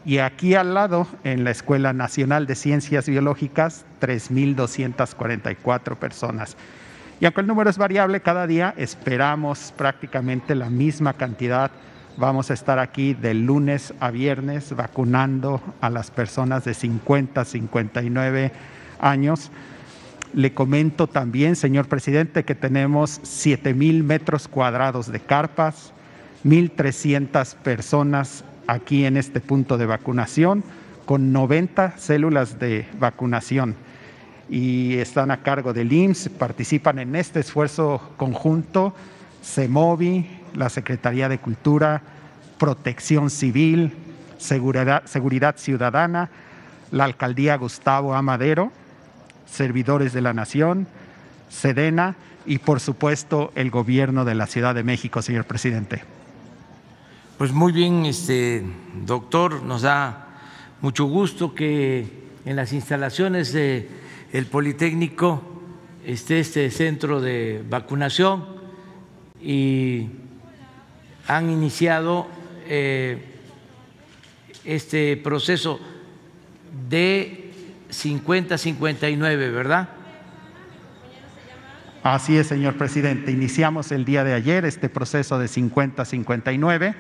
S13: Y aquí al lado, en la Escuela Nacional de Ciencias Biológicas, 3.244 personas. Y aunque el número es variable, cada día esperamos prácticamente la misma cantidad. Vamos a estar aquí de lunes a viernes vacunando a las personas de 50 a 59 años. Le comento también, señor presidente, que tenemos 7,000 metros cuadrados de carpas, 1.300 personas aquí en este punto de vacunación, con 90 células de vacunación. Y están a cargo del IMSS, participan en este esfuerzo conjunto CEMOVI, la Secretaría de Cultura, Protección Civil, Seguridad Ciudadana, la Alcaldía Gustavo A. Madero, servidores de la Nación, Sedena y, por supuesto, el Gobierno de la Ciudad de México, señor presidente.
S1: Pues muy bien, doctor, nos da mucho gusto que en las instalaciones del Politécnico esté este centro de vacunación y han iniciado este proceso de 50-59, ¿verdad?
S13: Así es, señor presidente. Iniciamos el día de ayer este proceso de 50-59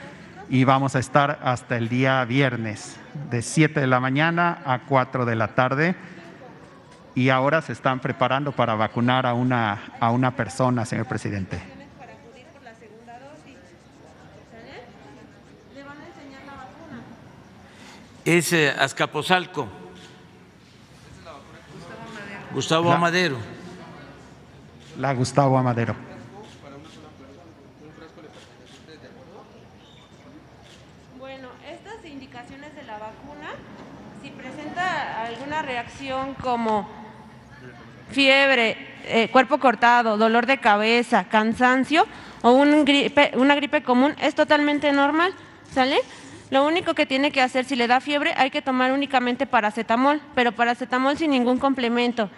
S13: y vamos a estar hasta el día viernes de 7 de la mañana a 4 de la tarde. Y ahora se están preparando para vacunar a una persona, señor presidente.
S1: Es Azcapotzalco. Gustavo Amadero.
S13: La Gustavo Amadero.
S14: Bueno, estas indicaciones de la vacuna, si presenta alguna reacción como fiebre, cuerpo cortado, dolor de cabeza, cansancio o una gripe común, es totalmente normal, ¿sale? Lo único que tiene que hacer, si le da fiebre, hay que tomar únicamente paracetamol, pero paracetamol sin ningún complemento.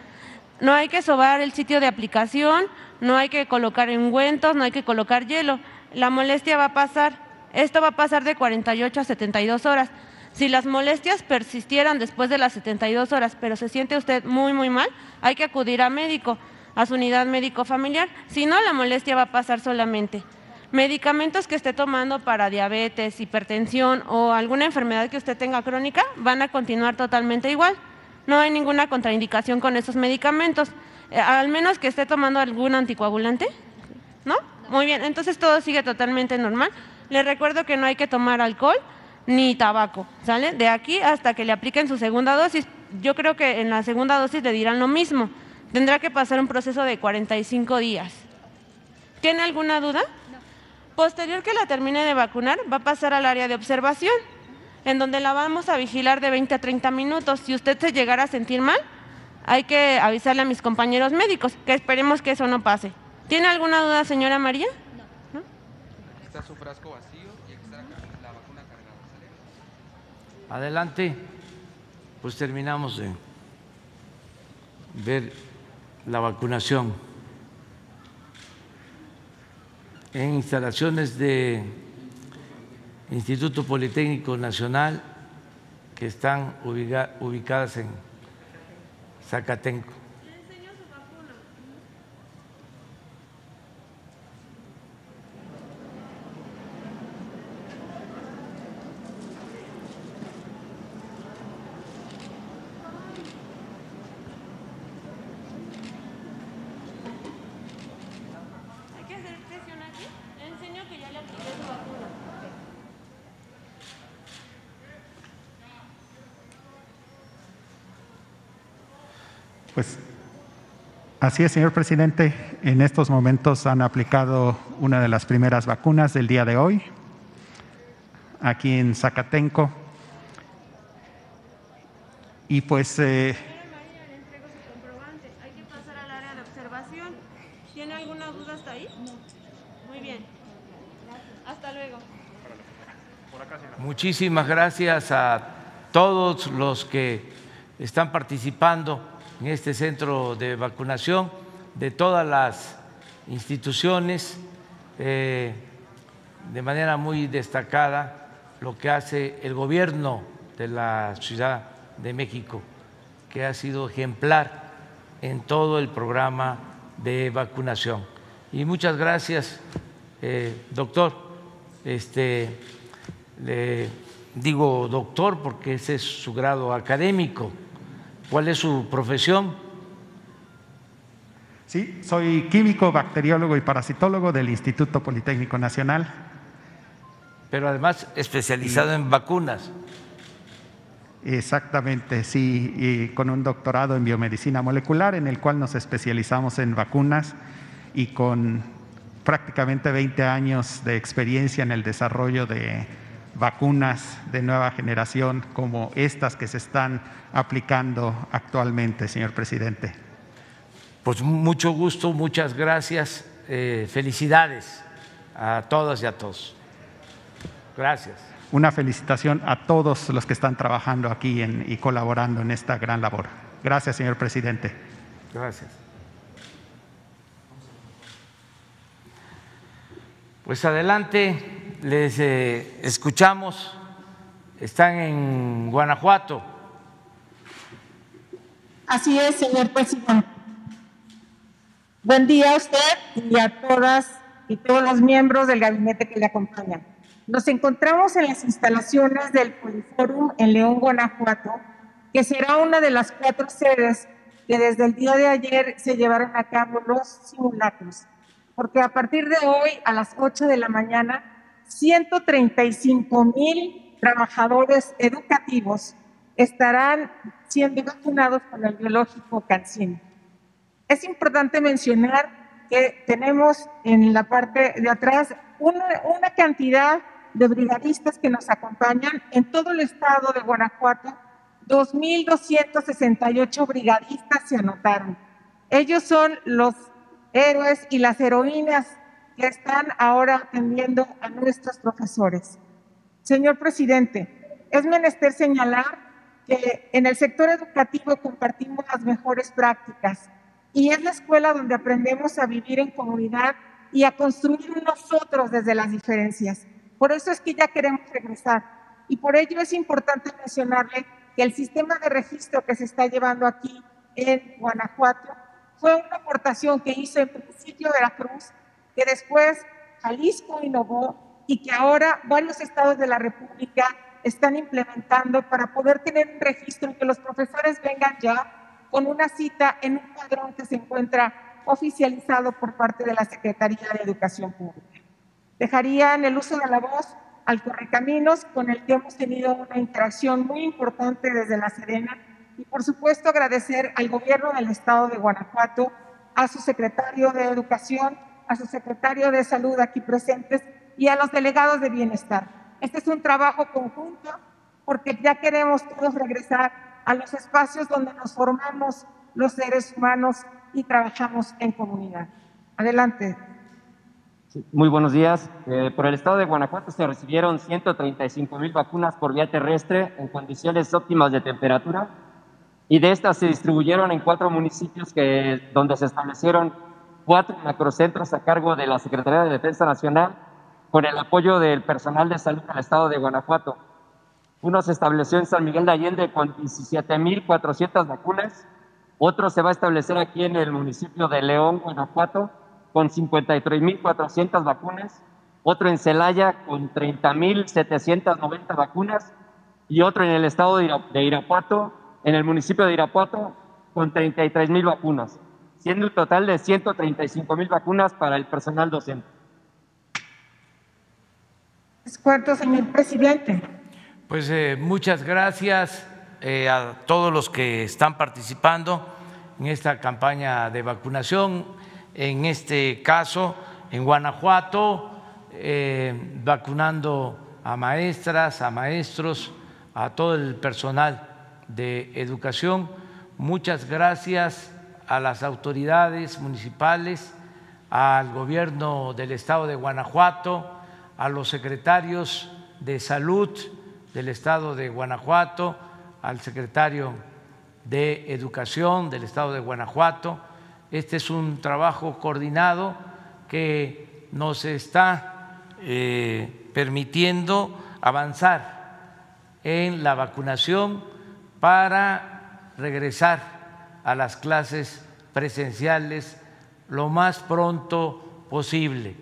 S14: No hay que sobar el sitio de aplicación, no hay que colocar ungüentos, no hay que colocar hielo. La molestia va a pasar, esto va a pasar de 48 a 72 horas. Si las molestias persistieran después de las 72 horas, pero se siente usted muy, muy mal, hay que acudir a médico, a su unidad médico familiar. Si no, la molestia va a pasar solamente. Medicamentos que esté tomando para diabetes, hipertensión o alguna enfermedad que usted tenga crónica van a continuar totalmente igual. No hay ninguna contraindicación con esos medicamentos, al menos que esté tomando algún anticoagulante, ¿no? Muy bien, entonces todo sigue totalmente normal. Les recuerdo que no hay que tomar alcohol ni tabaco, ¿sale? De aquí hasta que le apliquen su segunda dosis. Yo creo que en la segunda dosis le dirán lo mismo. Tendrá que pasar un proceso de 45 días. ¿Tiene alguna duda? Posterior que la termine de vacunar, va a pasar al área de observación, en donde la vamos a vigilar de 20 a 30 minutos. Si usted se llegara a sentir mal, hay que avisarle a mis compañeros médicos, que esperemos que eso no pase. ¿Tiene alguna duda, señora María? No.
S15: Está su frasco vacío y aquí está la vacuna cargada.
S1: Adelante. Pues terminamos de ver la vacunación en instalaciones de Instituto Politécnico Nacional que están ubicadas en Zacatenco.
S13: Pues así es, señor presidente. En estos momentos han aplicado una de las primeras vacunas del día de hoy, aquí en Zacatenco. Y pues…
S14: Hay que pasar al área de observación. ¿Tiene alguna duda hasta ahí? Muy bien. Hasta luego.
S1: Muchísimas gracias a todos los que están participando en este centro de vacunación, de todas las instituciones, de manera muy destacada lo que hace el gobierno de la Ciudad de México, que ha sido ejemplar en todo el programa de vacunación. Y muchas gracias, doctor. Le digo doctor porque ese es su grado académico. ¿Cuál es su profesión?
S13: Sí, soy químico, bacteriólogo y parasitólogo del Instituto Politécnico Nacional.
S1: Pero además especializado en vacunas.
S13: Exactamente, sí, y con un doctorado en biomedicina molecular en el cual nos especializamos en vacunas y con prácticamente 20 años de experiencia en el desarrollo de vacunas de nueva generación como estas que se están aplicando actualmente, señor presidente.
S1: Pues mucho gusto, muchas gracias, felicidades a todas y a todos. Gracias.
S13: Una felicitación a todos los que están trabajando aquí y colaborando en esta gran labor. Gracias, señor presidente.
S1: Gracias. Pues adelante, les escuchamos. Están en Guanajuato.
S16: Así es, señor presidente. Buen día a usted y a todas y todos los miembros del gabinete que le acompañan. Nos encontramos en las instalaciones del Poliforum en León, Guanajuato, que será una de las 4 sedes que desde el día de ayer se llevaron a cabo los simulacros, porque a partir de hoy, a las 8 de la mañana, 135,000 trabajadores educativos estarán siendo vacunados con el biológico CanSino. Es importante mencionar que tenemos en la parte de atrás una cantidad de brigadistas que nos acompañan en todo el estado de Guanajuato. 2,268 brigadistas se anotaron. Ellos son los héroes y las heroínas que están ahora atendiendo a nuestros profesores. Señor presidente, es menester señalar que en el sector educativo compartimos las mejores prácticas y es la escuela donde aprendemos a vivir en comunidad y a construir nosotros desde las diferencias. Por eso es que ya queremos regresar y por ello es importante mencionarle que el sistema de registro que se está llevando aquí en Guanajuato fue una aportación que hizo en principio Veracruz, que después Jalisco innovó y que ahora varios estados de la República están implementando para poder tener un registro y que los profesores vengan ya con una cita en un padrón que se encuentra oficializado por parte de la Secretaría de Educación Pública. Dejaría en el uso de la voz al Correcaminos, con el que hemos tenido una interacción muy importante desde la Sedena, y por supuesto agradecer al gobierno del estado de Guanajuato, a su secretario de Educación, a su secretario de Salud aquí presentes y a los delegados de Bienestar. Este es un trabajo conjunto porque ya queremos todos regresar a los espacios donde nos formamos los seres humanos y trabajamos en comunidad. Adelante.
S17: Sí, muy buenos días. Por el estado de Guanajuato se recibieron 135,000 vacunas por vía terrestre en condiciones óptimas de temperatura y de estas se distribuyeron en 4 municipios donde se establecieron 4 macrocentros a cargo de la Secretaría de Defensa Nacional con el apoyo del personal de salud del estado de Guanajuato. Uno se estableció en San Miguel de Allende con 17,400 vacunas, otro se va a establecer aquí en el municipio de León, Guanajuato, con 53,400 vacunas, otro en Celaya con 30,790 vacunas y otro en el estado de Irapuato, en el municipio de Irapuato, con 33,000 vacunas, siendo un total de 135,000 vacunas para el personal docente.
S16: ¿Cuánto, señor presidente?
S1: Pues muchas gracias a todos los que están participando en esta campaña de vacunación. En este caso, en Guanajuato, vacunando a maestras, a maestros, a todo el personal de educación. Muchas gracias a las autoridades municipales, al gobierno del estado de Guanajuato, a los secretarios de salud del estado de Guanajuato, al secretario de Educación del estado de Guanajuato. Este es un trabajo coordinado que nos está permitiendo avanzar en la vacunación para regresar a las clases presenciales lo más pronto posible.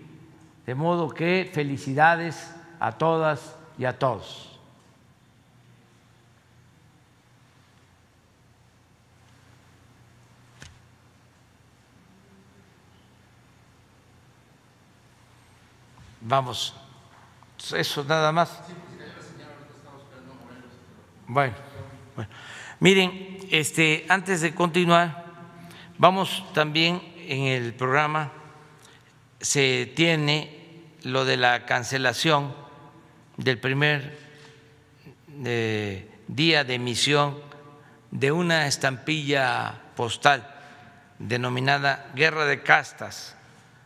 S1: De modo que felicidades a todas y a todos. Vamos, eso nada más. Bueno, miren, antes de continuar, vamos también en el programa, se tiene lo de la cancelación del primer día de emisión de una estampilla postal denominada Guerra de Castas,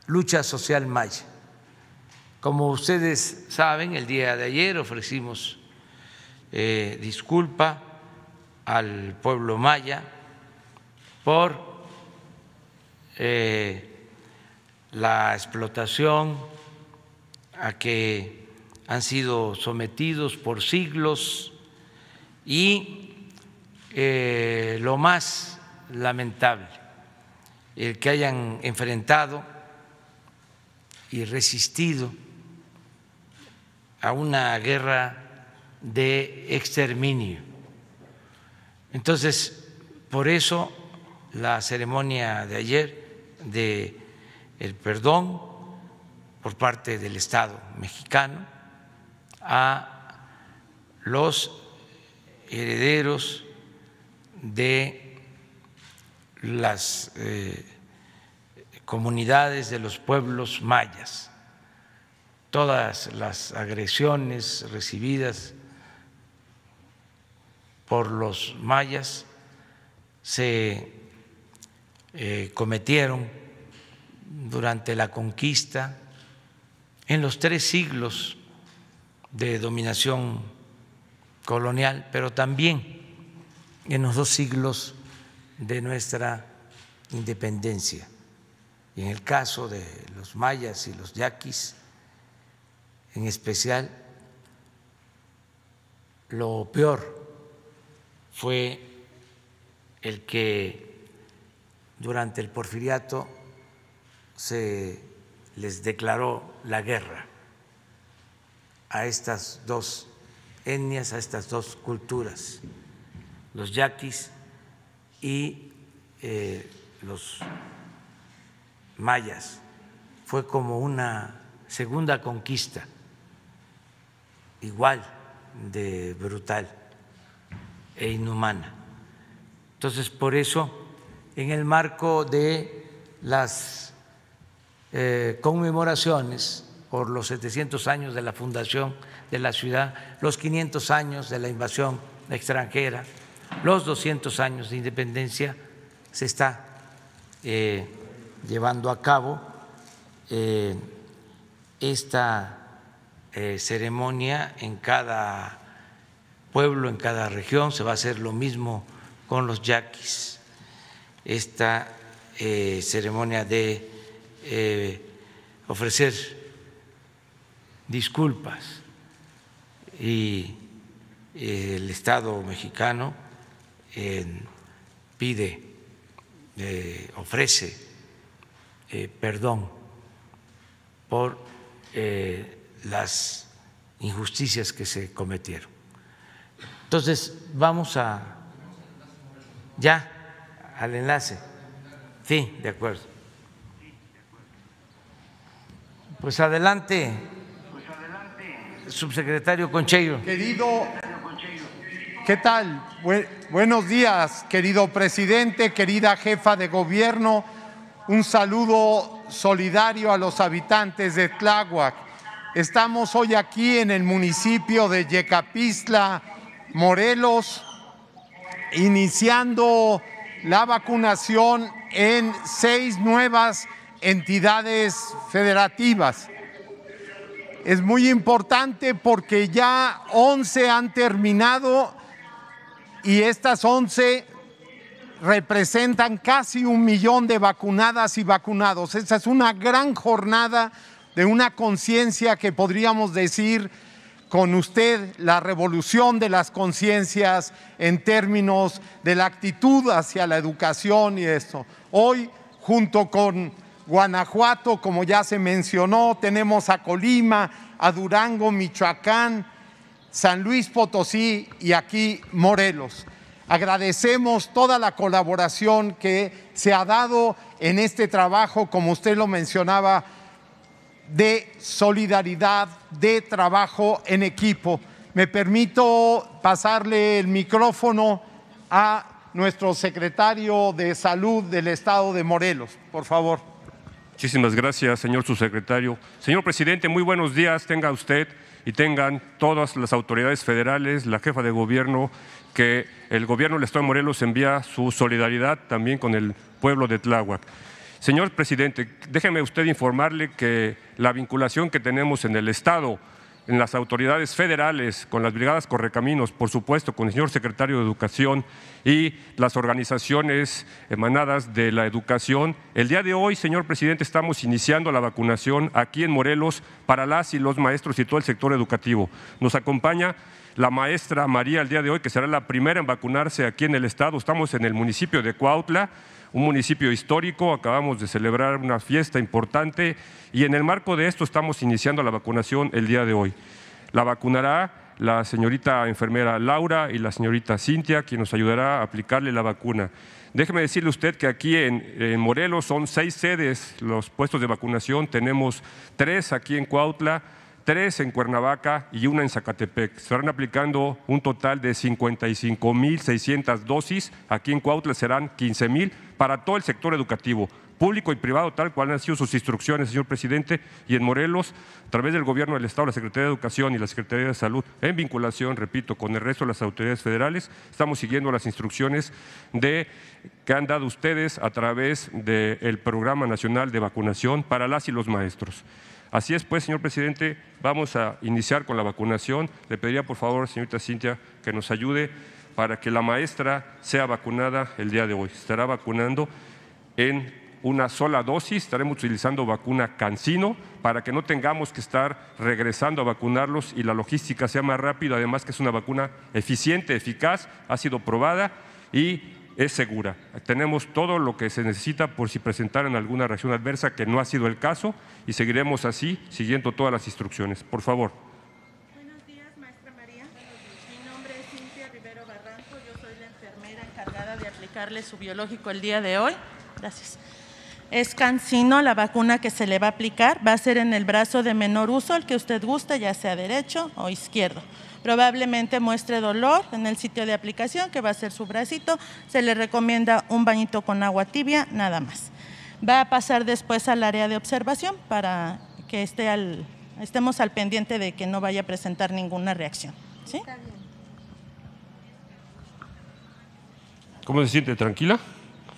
S1: Lucha Social Maya. Como ustedes saben, el día de ayer ofrecimos disculpa al pueblo maya por la explotación a que han sido sometidos por siglos y lo más lamentable, el que hayan enfrentado y resistido a una guerra de exterminio. Entonces, por eso la ceremonia de ayer de el perdón por parte del Estado mexicano a los herederos de las comunidades de los pueblos mayas. Todas las agresiones recibidas por los mayas se cometieron durante la conquista, en los 3 siglos de dominación colonial, pero también en los 2 siglos de nuestra independencia. Y en el caso de los mayas y los yaquis, en especial, lo peor fue el que durante el porfiriato se les declaró la guerra a estas 2 etnias, a estas 2 culturas, los yaquis y los mayas. Fue como una segunda conquista, igual de brutal e inhumana. Entonces, por eso, en el marco de las conmemoraciones por los 700 años de la fundación de la ciudad, los 500 años de la invasión extranjera, los 200 años de independencia, se está llevando a cabo esta ceremonia en cada pueblo, en cada región. Se va a hacer lo mismo con los yaquis, esta ceremonia de ofrecer disculpas, y el Estado mexicano pide, ofrece perdón por las injusticias que se cometieron. Entonces, vamos ya al enlace. Sí, de acuerdo. Pues adelante, subsecretario Concheiro.
S18: Querido, ¿qué tal? Buenos días, querido presidente, querida jefa de gobierno. Un saludo solidario a los habitantes de Tláhuac. Estamos hoy aquí en el municipio de Yecapistla, Morelos, iniciando la vacunación en 6 nuevas entidades federativas. Es muy importante porque ya 11 han terminado y estas 11 representan casi 1 millón de vacunadas y vacunados. Esta es una gran jornada de una conciencia que podríamos decir con usted la revolución de las conciencias en términos de la actitud hacia la educación y esto. Hoy, junto con Guanajuato, como ya se mencionó, tenemos a Colima, a Durango, Michoacán, San Luis Potosí y aquí Morelos. Agradecemos toda la colaboración que se ha dado en este trabajo, como usted lo mencionaba, de solidaridad, de trabajo en equipo. Me permito pasarle el micrófono a nuestro secretario de Salud del Estado de Morelos, por favor.
S19: Muchísimas gracias, señor subsecretario. Señor presidente, muy buenos días. Tenga usted y tengan todas las autoridades federales, la jefa de gobierno, que el gobierno del Estado de Morelos envía su solidaridad también con el pueblo de Tláhuac. Señor presidente, déjeme usted informarle que la vinculación que tenemos en el Estado, en las autoridades federales, con las brigadas Correcaminos, por supuesto, con el señor secretario de Educación y las organizaciones emanadas de la educación. El día de hoy, señor presidente, estamos iniciando la vacunación aquí en Morelos para las y los maestros y todo el sector educativo. Nos acompaña la maestra María el día de hoy, que será la primera en vacunarse aquí en el Estado. Estamos en el municipio de Cuautla, un municipio histórico, acabamos de celebrar una fiesta importante y en el marco de esto estamos iniciando la vacunación el día de hoy. La vacunará la señorita enfermera Laura y la señorita Cintia, quien nos ayudará a aplicarle la vacuna. Déjeme decirle usted que aquí en Morelos son 6 sedes los puestos de vacunación, tenemos 3 aquí en Cuautla, 3 en Cuernavaca y 1 en Zacatepec. Se estarán aplicando un total de 55,600 dosis. Aquí en Cuautla serán 15,000 para todo el sector educativo, público y privado, tal cual han sido sus instrucciones, señor presidente. Y en Morelos, a través del Gobierno del Estado, la Secretaría de Educación y la Secretaría de Salud, en vinculación, repito, con el resto de las autoridades federales, estamos siguiendo las instrucciones que han dado ustedes a través del Programa Nacional de Vacunación para las y los maestros. Así es, pues, señor presidente, vamos a iniciar con la vacunación. Le pediría, por favor, señorita Cintia, que nos ayude para que la maestra sea vacunada el día de hoy. Se estará vacunando en una sola dosis, estaremos utilizando vacuna CanSino para que no tengamos que estar regresando a vacunarlos y la logística sea más rápida, además que es una vacuna eficiente, eficaz, ha sido probada y es segura. Tenemos todo lo que se necesita por si presentaran alguna reacción adversa, que no ha sido el caso, y seguiremos así, siguiendo todas las instrucciones. Por favor.
S20: Buenos días, maestra María. Mi nombre es Cintia Rivero Barranco, yo soy la enfermera encargada de aplicarle su biológico el día de hoy. Gracias. Es CanSino, la vacuna que se le va a aplicar, va a ser en el brazo de menor uso, el que usted guste, ya sea derecho o izquierdo. Probablemente muestre dolor en el sitio de aplicación, que va a ser su bracito. Se le recomienda un bañito con agua tibia, nada más. Va a pasar después al área de observación para que estemos al pendiente de que no vaya a presentar ninguna reacción. ¿Sí?
S19: ¿Cómo se siente? ¿Tranquila?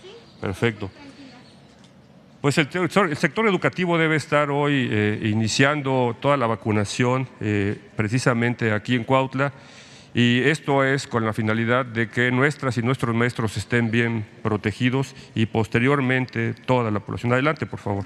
S19: Sí. Perfecto. Pues el sector educativo debe estar hoy iniciando toda la vacunación precisamente aquí en Cuautla, y esto es con la finalidad de que nuestras y nuestros maestros estén bien protegidos y posteriormente toda la población. Adelante, por favor.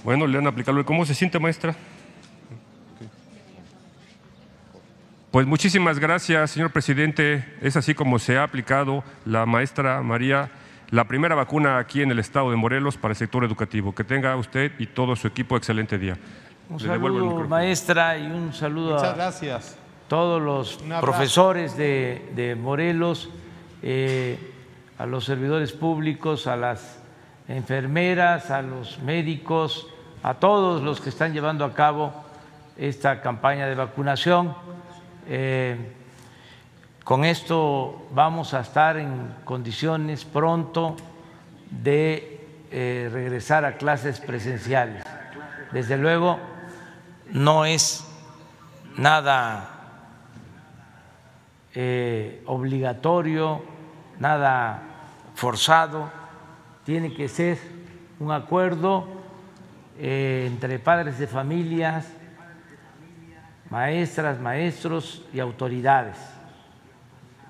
S19: Bueno, le van a aplicarlo. ¿Cómo se siente, maestra? Pues muchísimas gracias, señor presidente. Es así como se ha aplicado la maestra María la primera vacuna aquí en el estado de Morelos para el sector educativo. Que tenga usted y todo su equipo excelente día.
S1: Un saludo, maestra, y un saludo a todos los profesores de Morelos, a los servidores públicos, a las enfermeras, a los médicos, a todos los que están llevando a cabo esta campaña de vacunación. Con esto vamos a estar en condiciones pronto de regresar a clases presenciales. Desde luego, no es nada obligatorio, nada forzado, tiene que ser un acuerdo entre padres de familias, maestras, maestros y autoridades.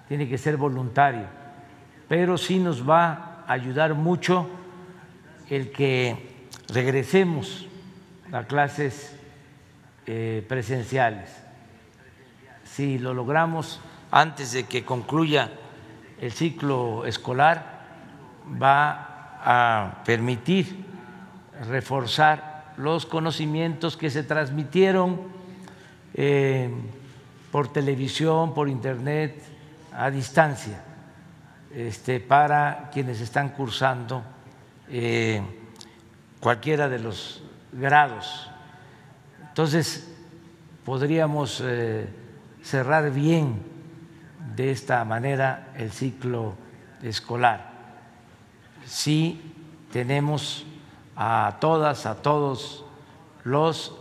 S1: Tiene que ser voluntario, pero sí nos va a ayudar mucho el que regresemos a clases presenciales. Si lo logramos antes de que concluya el ciclo escolar, va a permitir reforzar los conocimientos que se transmitieron por televisión, por internet, a distancia, para quienes están cursando cualquiera de los grados. Entonces, podríamos cerrar bien de esta manera el ciclo escolar. Sí tenemos a todas, a todos los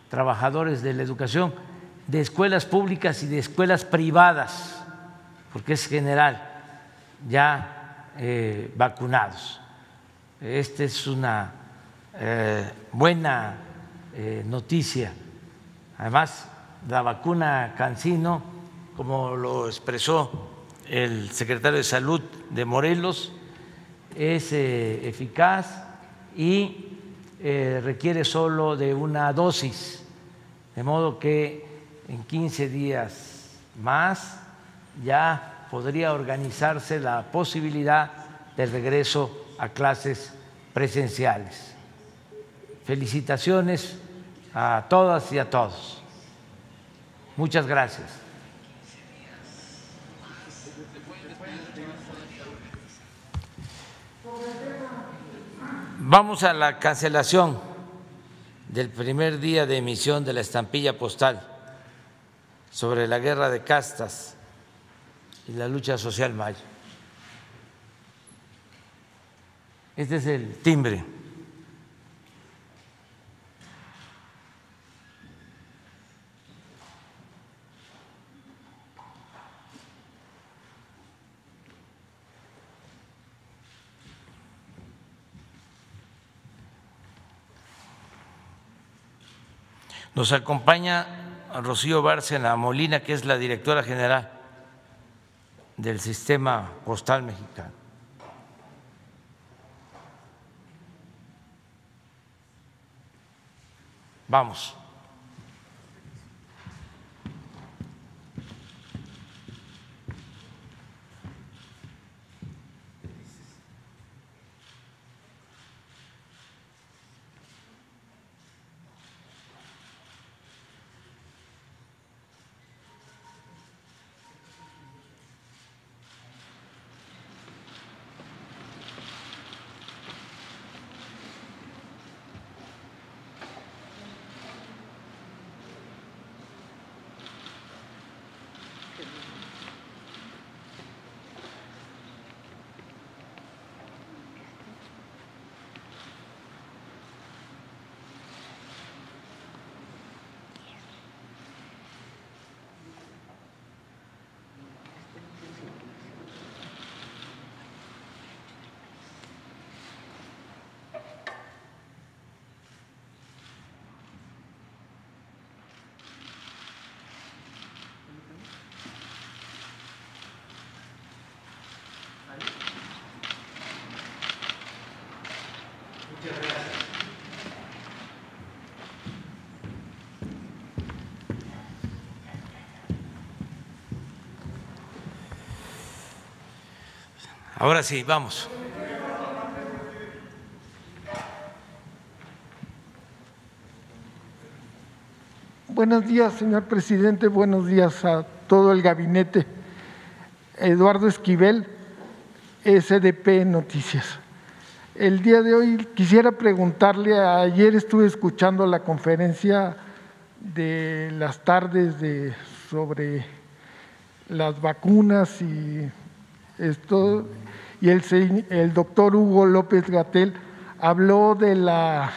S1: trabajadores de la educación, de escuelas públicas y de escuelas privadas, porque es general, ya vacunados. Esta es una buena noticia. Además, la vacuna CanSino, como lo expresó el secretario de Salud de Morelos, es eficaz y requiere solo de una dosis, de modo que en 15 días más ya podría organizarse la posibilidad del regreso a clases presenciales. Felicitaciones a todas y a todos. Muchas gracias. Vamos a la cancelación del primer día de emisión de la estampilla postal sobre la guerra de castas y la lucha social maya. Este es el timbre. Nos acompaña Rocío Bárcena Molina, que es la directora general del Sistema Postal Mexicano. Vamos. Ahora sí, vamos.
S21: Buenos días, señor presidente. Buenos días a todo el gabinete. Eduardo Esquivel, SDP Noticias. El día de hoy quisiera preguntarle, ayer estuve escuchando la conferencia de las tardes sobre las vacunas y esto, y el doctor Hugo López-Gatell habló de la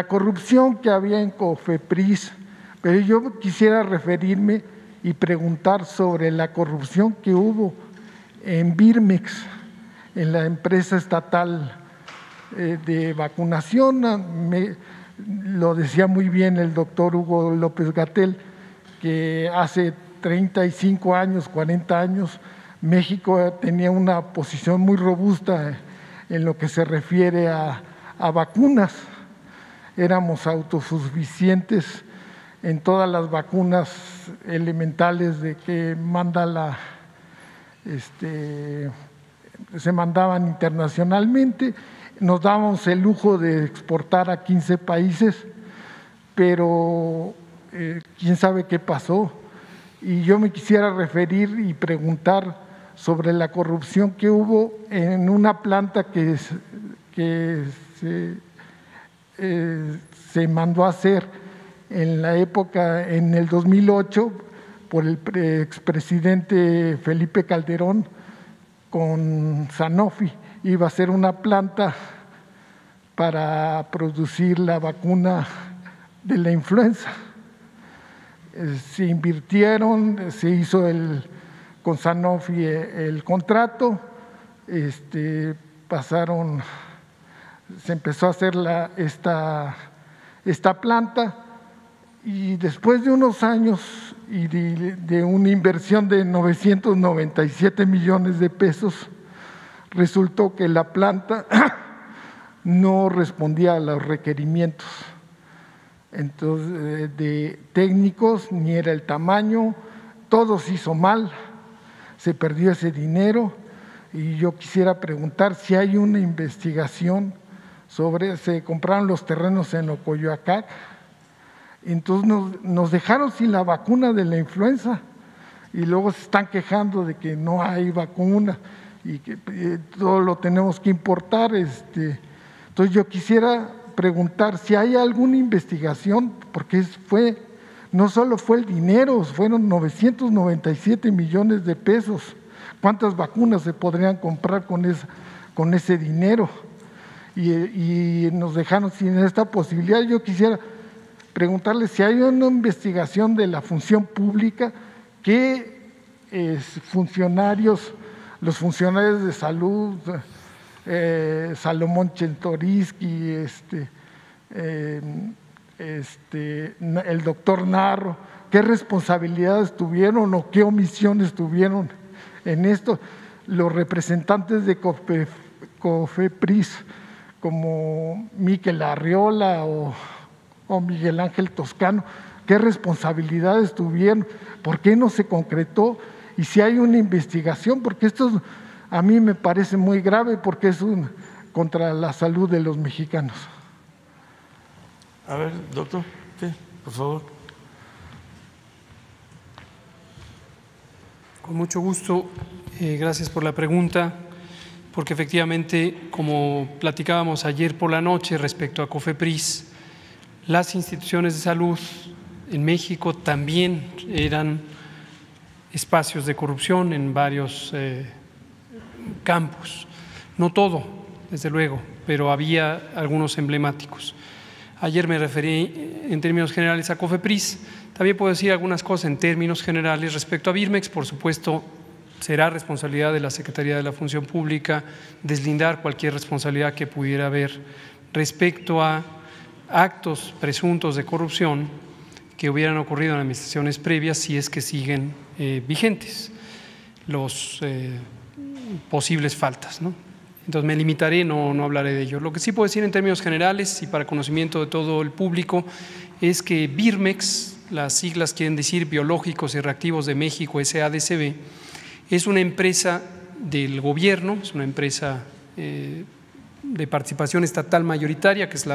S21: corrupción que había en COFEPRIS, pero yo quisiera referirme y preguntar sobre la corrupción que hubo en Birmex, en la empresa estatal de vacunación. Lo decía muy bien el doctor Hugo López-Gatell, que hace 35 años, 40 años, México tenía una posición muy robusta en lo que se refiere a vacunas. Éramos autosuficientes en todas las vacunas elementales de que se mandaban internacionalmente. Nos dábamos el lujo de exportar a 15 países, pero quién sabe qué pasó. Y yo me quisiera referir y preguntar sobre la corrupción que hubo en una planta que se mandó a hacer en la época, en el 2008, por el expresidente Felipe Calderón con Sanofi. Iba a ser una planta para producir la vacuna de la influenza. Se invirtieron, se hizo con Sanofi el contrato, se empezó a hacer esta planta, y después de unos años y de una inversión de 997 millones de pesos, resultó que la planta no respondía a los requerimientos de técnicos, ni era el tamaño, todo se hizo mal, se perdió ese dinero. Y yo quisiera preguntar si hay una investigación se compraron los terrenos en Ocoyoacac, entonces nos dejaron sin la vacuna de la influenza, y luego se están quejando de que no hay vacuna y que todo lo tenemos que importar. Entonces yo quisiera preguntar si hay alguna investigación, porque no solo fue el dinero, fueron 997 millones de pesos. ¿Cuántas vacunas se podrían comprar con ese dinero? Y nos dejaron sin esta posibilidad. Yo quisiera preguntarle si hay una investigación de la función pública, que los funcionarios de salud, Salomón Chertorivsky, el doctor Narro, qué responsabilidades tuvieron o qué omisiones tuvieron en esto, los representantes de COFEPRIS, como Miquel Arriola o Miguel Ángel Toscano, qué responsabilidades tuvieron, por qué no se concretó, y si hay una investigación, porque esto a mí me parece muy grave, porque es contra la salud de los mexicanos.
S1: A ver, doctor, ¿qué? Por favor.
S11: Con mucho gusto, gracias por la pregunta, porque efectivamente, como platicábamos ayer por la noche respecto a COFEPRIS, las instituciones de salud en México también eran espacios de corrupción en varios campos. No todo, desde luego, pero había algunos emblemáticos. Ayer me referí en términos generales a COFEPRIS, también puedo decir algunas cosas en términos generales respecto a Birmex. Por supuesto, será responsabilidad de la Secretaría de la Función Pública deslindar cualquier responsabilidad que pudiera haber respecto a actos presuntos de corrupción que hubieran ocurrido en administraciones previas, si es que siguen vigentes los posibles faltas, ¿no? Entonces me limitaré, no hablaré de ello. Lo que sí puedo decir en términos generales y para conocimiento de todo el público es que Birmex, las siglas quieren decir Biológicos y Reactivos de México, SADCB, es una empresa del gobierno, es una empresa de participación estatal mayoritaria, que es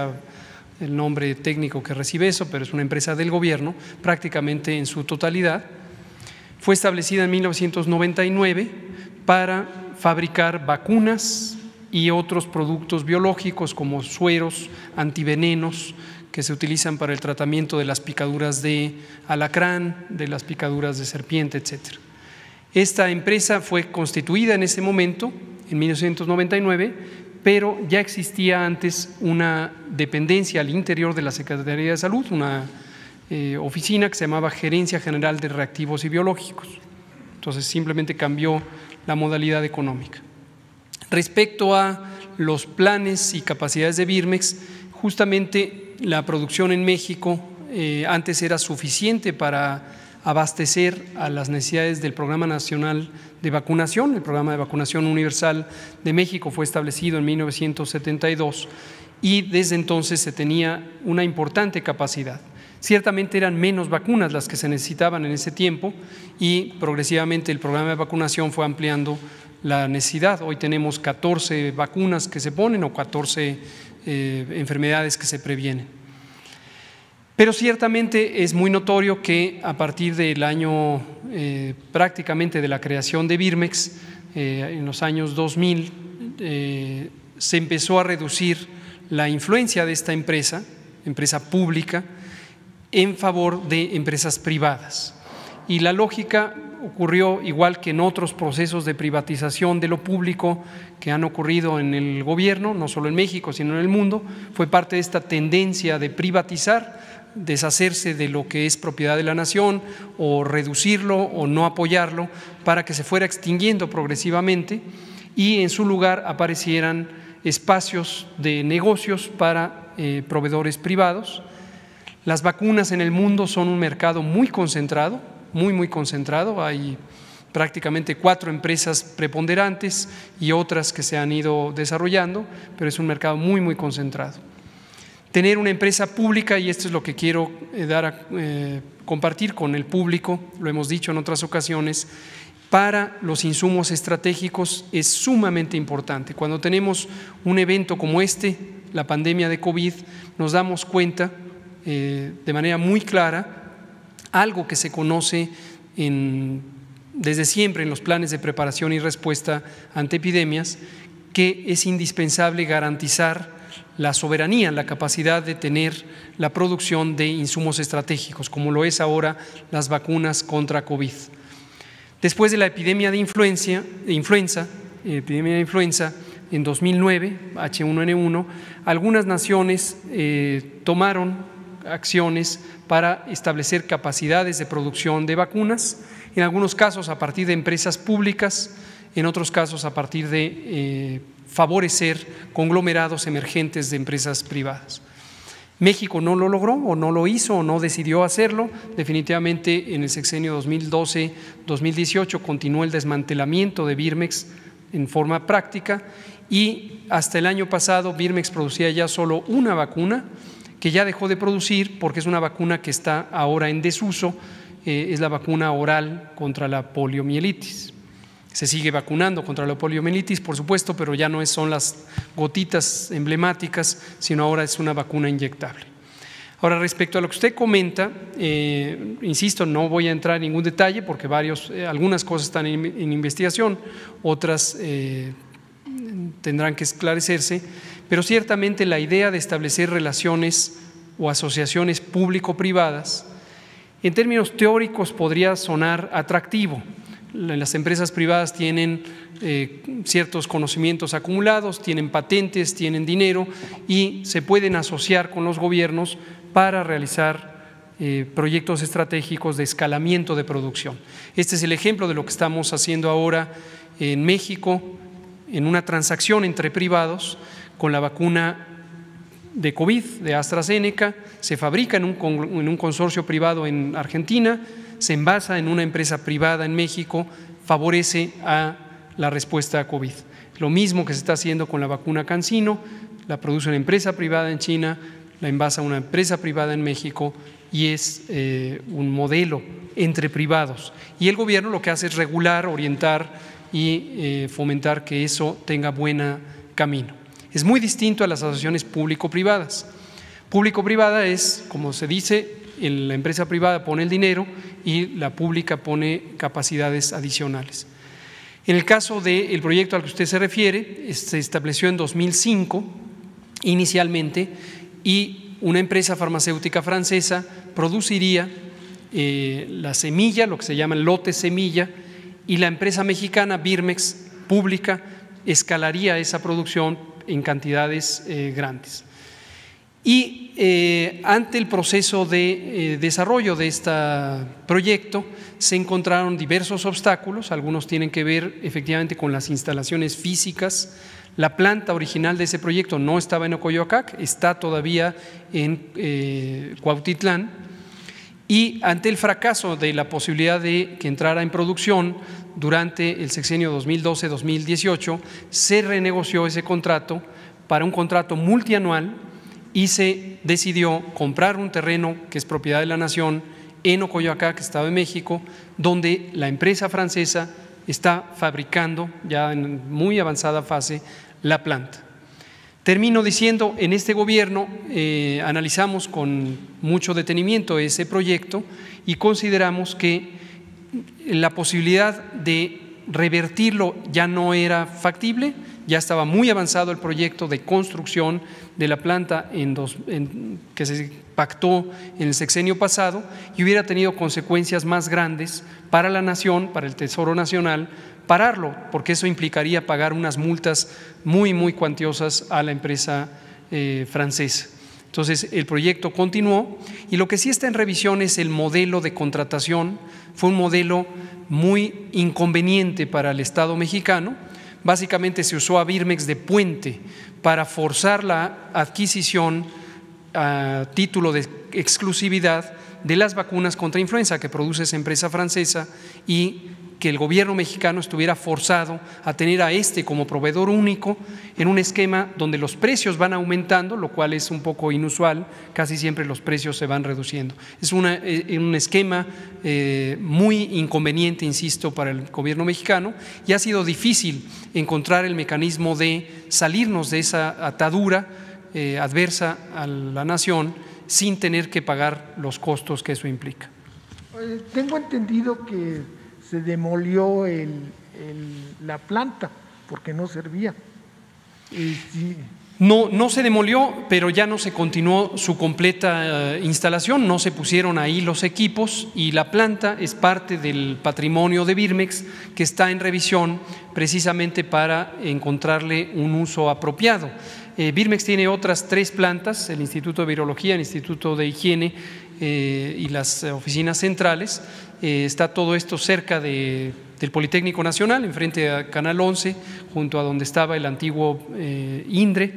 S11: el nombre técnico que recibe eso, pero es una empresa del gobierno prácticamente en su totalidad. Fue establecida en 1999 para fabricar vacunas y otros productos biológicos como sueros, antivenenos, que se utilizan para el tratamiento de las picaduras de alacrán, de las picaduras de serpiente, etc. Esta empresa fue constituida en ese momento, en 1999, pero ya existía antes una dependencia al interior de la Secretaría de Salud, una oficina que se llamaba Gerencia General de Reactivos y Biológicos. Entonces simplemente cambió la modalidad económica. Respecto a los planes y capacidades de Birmex, justamente la producción en México antes era suficiente para abastecer a las necesidades del Programa Nacional de Vacunación. El Programa de Vacunación Universal de México fue establecido en 1972 y desde entonces se tenía una importante capacidad. Ciertamente eran menos vacunas las que se necesitaban en ese tiempo y progresivamente el programa de vacunación fue ampliando la necesidad. Hoy tenemos 14 vacunas que se ponen o 14 enfermedades que se previenen. Pero ciertamente es muy notorio que a partir del año prácticamente de la creación de Birmex, en los años 2000, se empezó a reducir la influencia de esta empresa pública, en favor de empresas privadas. Y la lógica ocurrió igual que en otros procesos de privatización de lo público que han ocurrido en el gobierno, no solo en México, sino en el mundo, fue parte de esta tendencia de privatizar, deshacerse de lo que es propiedad de la nación o reducirlo o no apoyarlo para que se fuera extinguiendo progresivamente y en su lugar aparecieran espacios de negocios para proveedores privados. Las vacunas en el mundo son un mercado muy concentrado, muy concentrado. Hay prácticamente 4 empresas preponderantes y otras que se han ido desarrollando, pero es un mercado muy concentrado. Tener una empresa pública, y esto es lo que quiero compartir con el público, lo hemos dicho en otras ocasiones, para los insumos estratégicos es sumamente importante. Cuando tenemos un evento como este, la pandemia de COVID, nos damos cuenta de manera muy clara, algo que se conoce desde siempre en los planes de preparación y respuesta ante epidemias, que es indispensable garantizar la soberanía, la capacidad de tener la producción de insumos estratégicos, como lo es ahora las vacunas contra COVID. Después de la epidemia de influenza en 2009, H1N1, algunas naciones tomaron acciones para establecer capacidades de producción de vacunas, en algunos casos a partir de empresas públicas, en otros casos a partir de favorecer conglomerados emergentes de empresas privadas. México no lo logró o no lo hizo o no decidió hacerlo. Definitivamente en el sexenio 2012-2018 continuó el desmantelamiento de Birmex en forma práctica y hasta el año pasado Birmex producía ya solo una vacuna que ya dejó de producir porque es una vacuna que está ahora en desuso, es la vacuna oral contra la poliomielitis. Se sigue vacunando contra la poliomielitis, por supuesto, pero ya no son las gotitas emblemáticas, sino ahora es una vacuna inyectable. Ahora, respecto a lo que usted comenta, insisto, no voy a entrar en ningún detalle porque algunas cosas están en investigación, otras tendrán que esclarecerse, pero ciertamente la idea de establecer relaciones o asociaciones público-privadas, en términos teóricos podría sonar atractivo. Las empresas privadas tienen ciertos conocimientos acumulados, tienen patentes, tienen dinero y se pueden asociar con los gobiernos para realizar proyectos estratégicos de escalamiento de producción. Este es el ejemplo de lo que estamos haciendo ahora en México, en una transacción entre privados con la vacuna de COVID de AstraZeneca, se fabrica en un consorcio privado en Argentina, se envasa en una empresa privada en México, favorece a la respuesta a COVID. Lo mismo que se está haciendo con la vacuna CanSino, la produce una empresa privada en China, la envasa una empresa privada en México y es un modelo entre privados. Y el gobierno lo que hace es regular, orientar y fomentar que eso tenga buen camino. Es muy distinto a las asociaciones público-privadas. Público-privada es, como se dice, la empresa privada pone el dinero y la pública pone capacidades adicionales. En el caso del proyecto al que usted se refiere, se estableció en 2005 inicialmente y una empresa farmacéutica francesa produciría la semilla, lo que se llama el lote semilla, y la empresa mexicana Birmex pública escalaría esa producción en cantidades grandes. Y ante el proceso de desarrollo de este proyecto se encontraron diversos obstáculos, algunos tienen que ver efectivamente con las instalaciones físicas. La planta original de ese proyecto no estaba en Ocoyoacac, está todavía en Cuautitlán, y ante el fracaso de la posibilidad de que entrara en producción durante el sexenio 2012-2018, se renegoció ese contrato para un contrato multianual y se decidió comprar un terreno que es propiedad de la nación en Ocoyoacac, Estado de México, donde la empresa francesa está fabricando ya en muy avanzada fase la planta. Termino diciendo, en este gobierno analizamos con mucho detenimiento ese proyecto y consideramos que la posibilidad de revertirlo ya no era factible, ya estaba muy avanzado el proyecto de construcción de la planta que se pactó en el sexenio pasado y hubiera tenido consecuencias más grandes para la nación, para el Tesoro Nacional, pararlo, porque eso implicaría pagar unas multas muy cuantiosas a la empresa francesa. Entonces el proyecto continuó y lo que sí está en revisión es el modelo de contratación. Fue un modelo muy inconveniente para el Estado mexicano. Básicamente se usó a Birmex de puente para forzar la adquisición a título de exclusividad de las vacunas contra influenza que produce esa empresa francesa y que el gobierno mexicano estuviera forzado a tener a este como proveedor único en un esquema donde los precios van aumentando, lo cual es un poco inusual, casi siempre los precios se van reduciendo. Es un esquema muy inconveniente, insisto, para el gobierno mexicano y ha sido difícil encontrar el mecanismo de salirnos de esa atadura adversa a la nación sin tener que pagar los costos que eso implica.
S21: Tengo entendido que se demolió la planta porque no servía. Sí.
S11: No se demolió, pero ya no se continuó su completa instalación, no se pusieron ahí los equipos y la planta es parte del patrimonio de Birmex que está en revisión precisamente para encontrarle un uso apropiado. Birmex tiene otras 3 plantas, el Instituto de Virología, el Instituto de Higiene y las oficinas centrales. Está todo esto cerca del Politécnico Nacional, enfrente a Canal 11, junto a donde estaba el antiguo INDRE,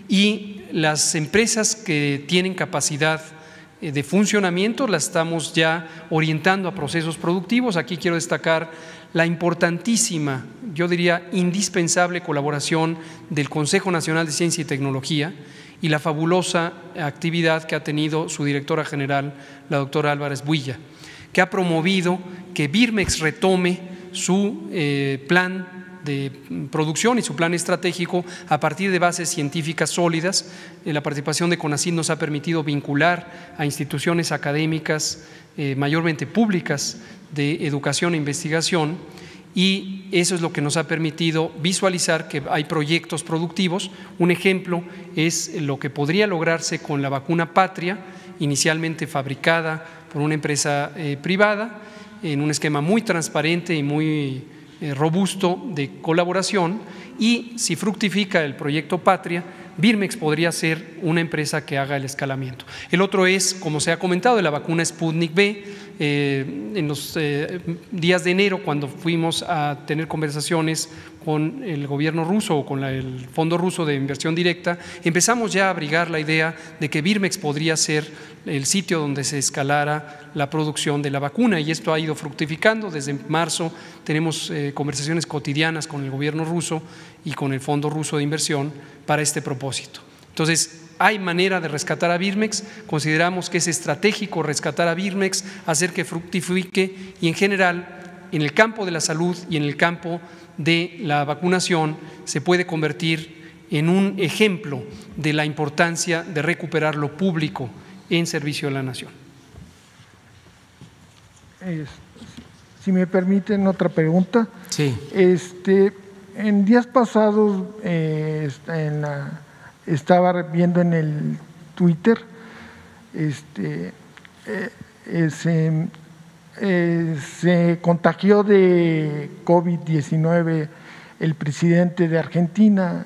S11: y las empresas que tienen capacidad de funcionamiento las estamos ya orientando a procesos productivos. Aquí quiero destacar la importantísima, yo diría indispensable colaboración del Consejo Nacional de Ciencia y Tecnología y la fabulosa actividad que ha tenido su directora general, la doctora Álvarez Builla, que ha promovido que Birmex retome su plan de producción y su plan estratégico a partir de bases científicas sólidas. La participación de CONACYT nos ha permitido vincular a instituciones académicas mayormente públicas de educación e investigación y eso es lo que nos ha permitido visualizar que hay proyectos productivos. Un ejemplo es lo que podría lograrse con la vacuna Patria, inicialmente fabricada por una empresa privada, en un esquema muy transparente y muy robusto de colaboración, y si fructifica el proyecto Patria, Birmex podría ser una empresa que haga el escalamiento. El otro es, como se ha comentado, de la vacuna Sputnik V. En los días de enero, cuando fuimos a tener conversaciones con el gobierno ruso o con el Fondo Ruso de Inversión Directa, empezamos ya a abrigar la idea de que Birmex podría ser el sitio donde se escalara la producción de la vacuna, y esto ha ido fructificando. Desde marzo tenemos conversaciones cotidianas con el gobierno ruso y con el Fondo Ruso de Inversión para este propósito. Entonces, hay manera de rescatar a Birmex, consideramos que es estratégico rescatar a Birmex, hacer que fructifique, y en general en el campo de la salud y en el campo de la vacunación se puede convertir en un ejemplo de la importancia de recuperar lo público en servicio de la nación.
S21: Si me permiten otra pregunta.
S1: Sí.
S21: En días pasados estaba viendo en el se contagió de COVID-19 el presidente de Argentina,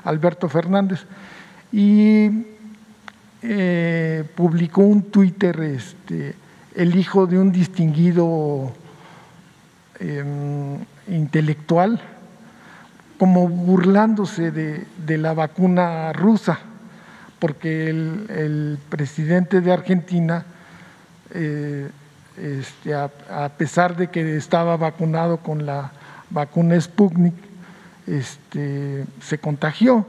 S21: Alberto Fernández, y publicó un Twitter, el hijo de un distinguido intelectual, como burlándose de la vacuna rusa, porque el presidente de Argentina, a pesar de que estaba vacunado con la vacuna Sputnik, se contagió,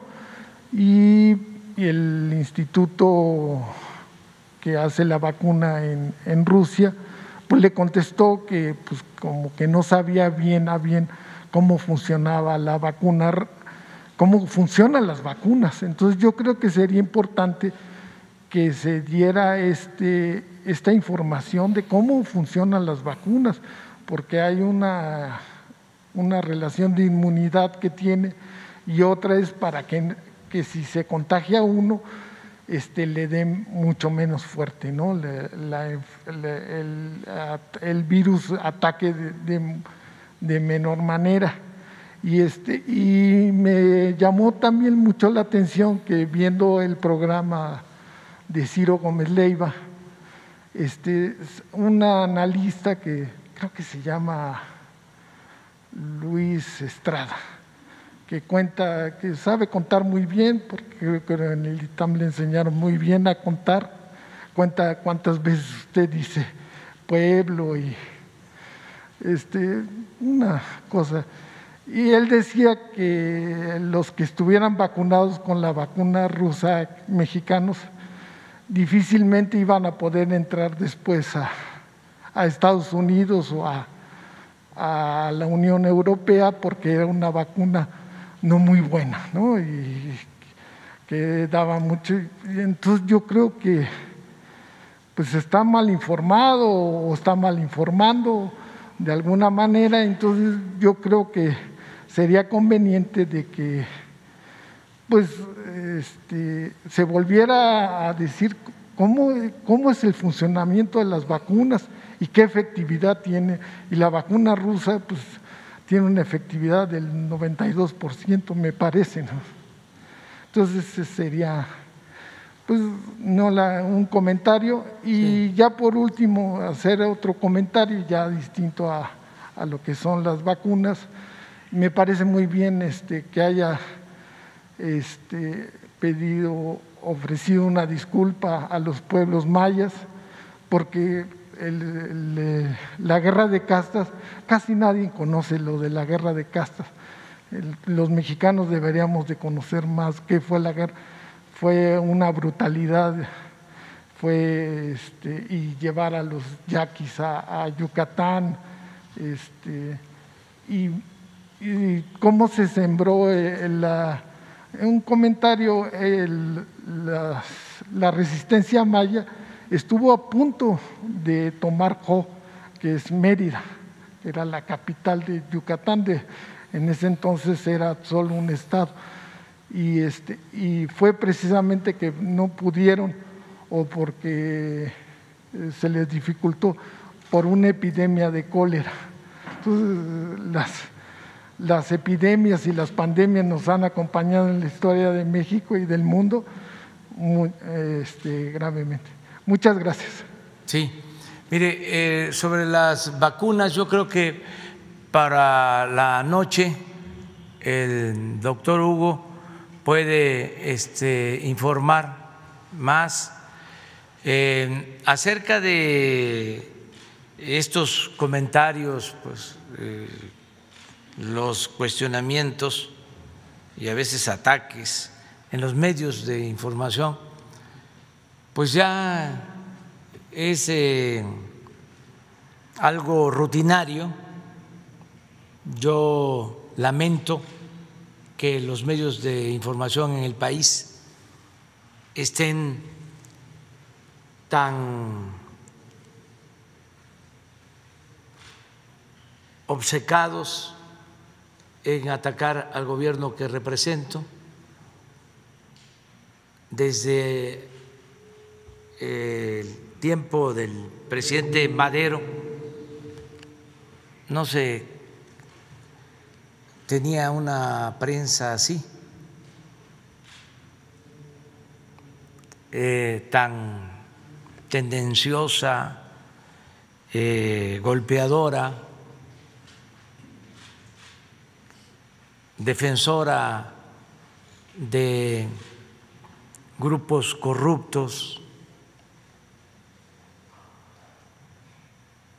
S21: y el instituto que hace la vacuna en Rusia, pues le contestó que pues como que no sabía bien a bien cómo funcionaba la vacuna, cómo funcionan las vacunas. Entonces yo creo que sería importante que se diera esta información de cómo funcionan las vacunas, porque hay una relación de inmunidad que tiene, y otra es para que si se contagia uno, le dé mucho menos fuerte, ¿no? El virus ataque de menor manera. Y me llamó también mucho la atención que, viendo el programa de Ciro Gómez Leiva, un analista que creo que se llama Luis Estrada, que sabe contar muy bien, porque creo que en el ITAM le enseñaron muy bien a contar, cuenta cuántas veces usted dice pueblo y una cosa. Y él decía que los que estuvieran vacunados con la vacuna rusa, mexicanos, difícilmente iban a poder entrar después a Estados Unidos o a la Unión Europea, porque era una vacuna no muy buena, ¿no? Y que daba mucho. Entonces yo creo que pues está mal informado o está mal informando de alguna manera. Entonces yo creo que sería conveniente de que pues se volviera a decir cómo es el funcionamiento de las vacunas y qué efectividad tiene. Y la vacuna rusa pues tiene una efectividad del 92%, me parece, ¿no? Entonces ese sería pues un comentario. Y ya por último, hacer otro comentario ya distinto a lo que son las vacunas. Me parece muy bien que haya ofrecido una disculpa a los pueblos mayas, porque la guerra de castas, casi nadie conoce lo de la guerra de castas. Los mexicanos deberíamos de conocer más qué fue la guerra. Fue una brutalidad, y llevar a los yaquis a Yucatán, y cómo se sembró un comentario, la resistencia maya estuvo a punto de tomar que es Mérida, era la capital de Yucatán, en ese entonces era solo un estado, y fue precisamente que no pudieron, o porque se les dificultó por una epidemia de cólera. Entonces las epidemias y las pandemias nos han acompañado en la historia de México y del mundo gravemente. Muchas gracias.
S1: Sí, mire, sobre las vacunas, yo creo que para la noche el doctor Hugo puede informar más acerca de estos comentarios, pues los cuestionamientos y a veces ataques en los medios de información, pues ya es algo rutinario. Yo lamento que los medios de información en el país estén tan obcecados en atacar al gobierno que represento. Desde el tiempo del presidente Madero no se tenía una prensa así, tan tendenciosa, golpeadora, defensora de grupos corruptos,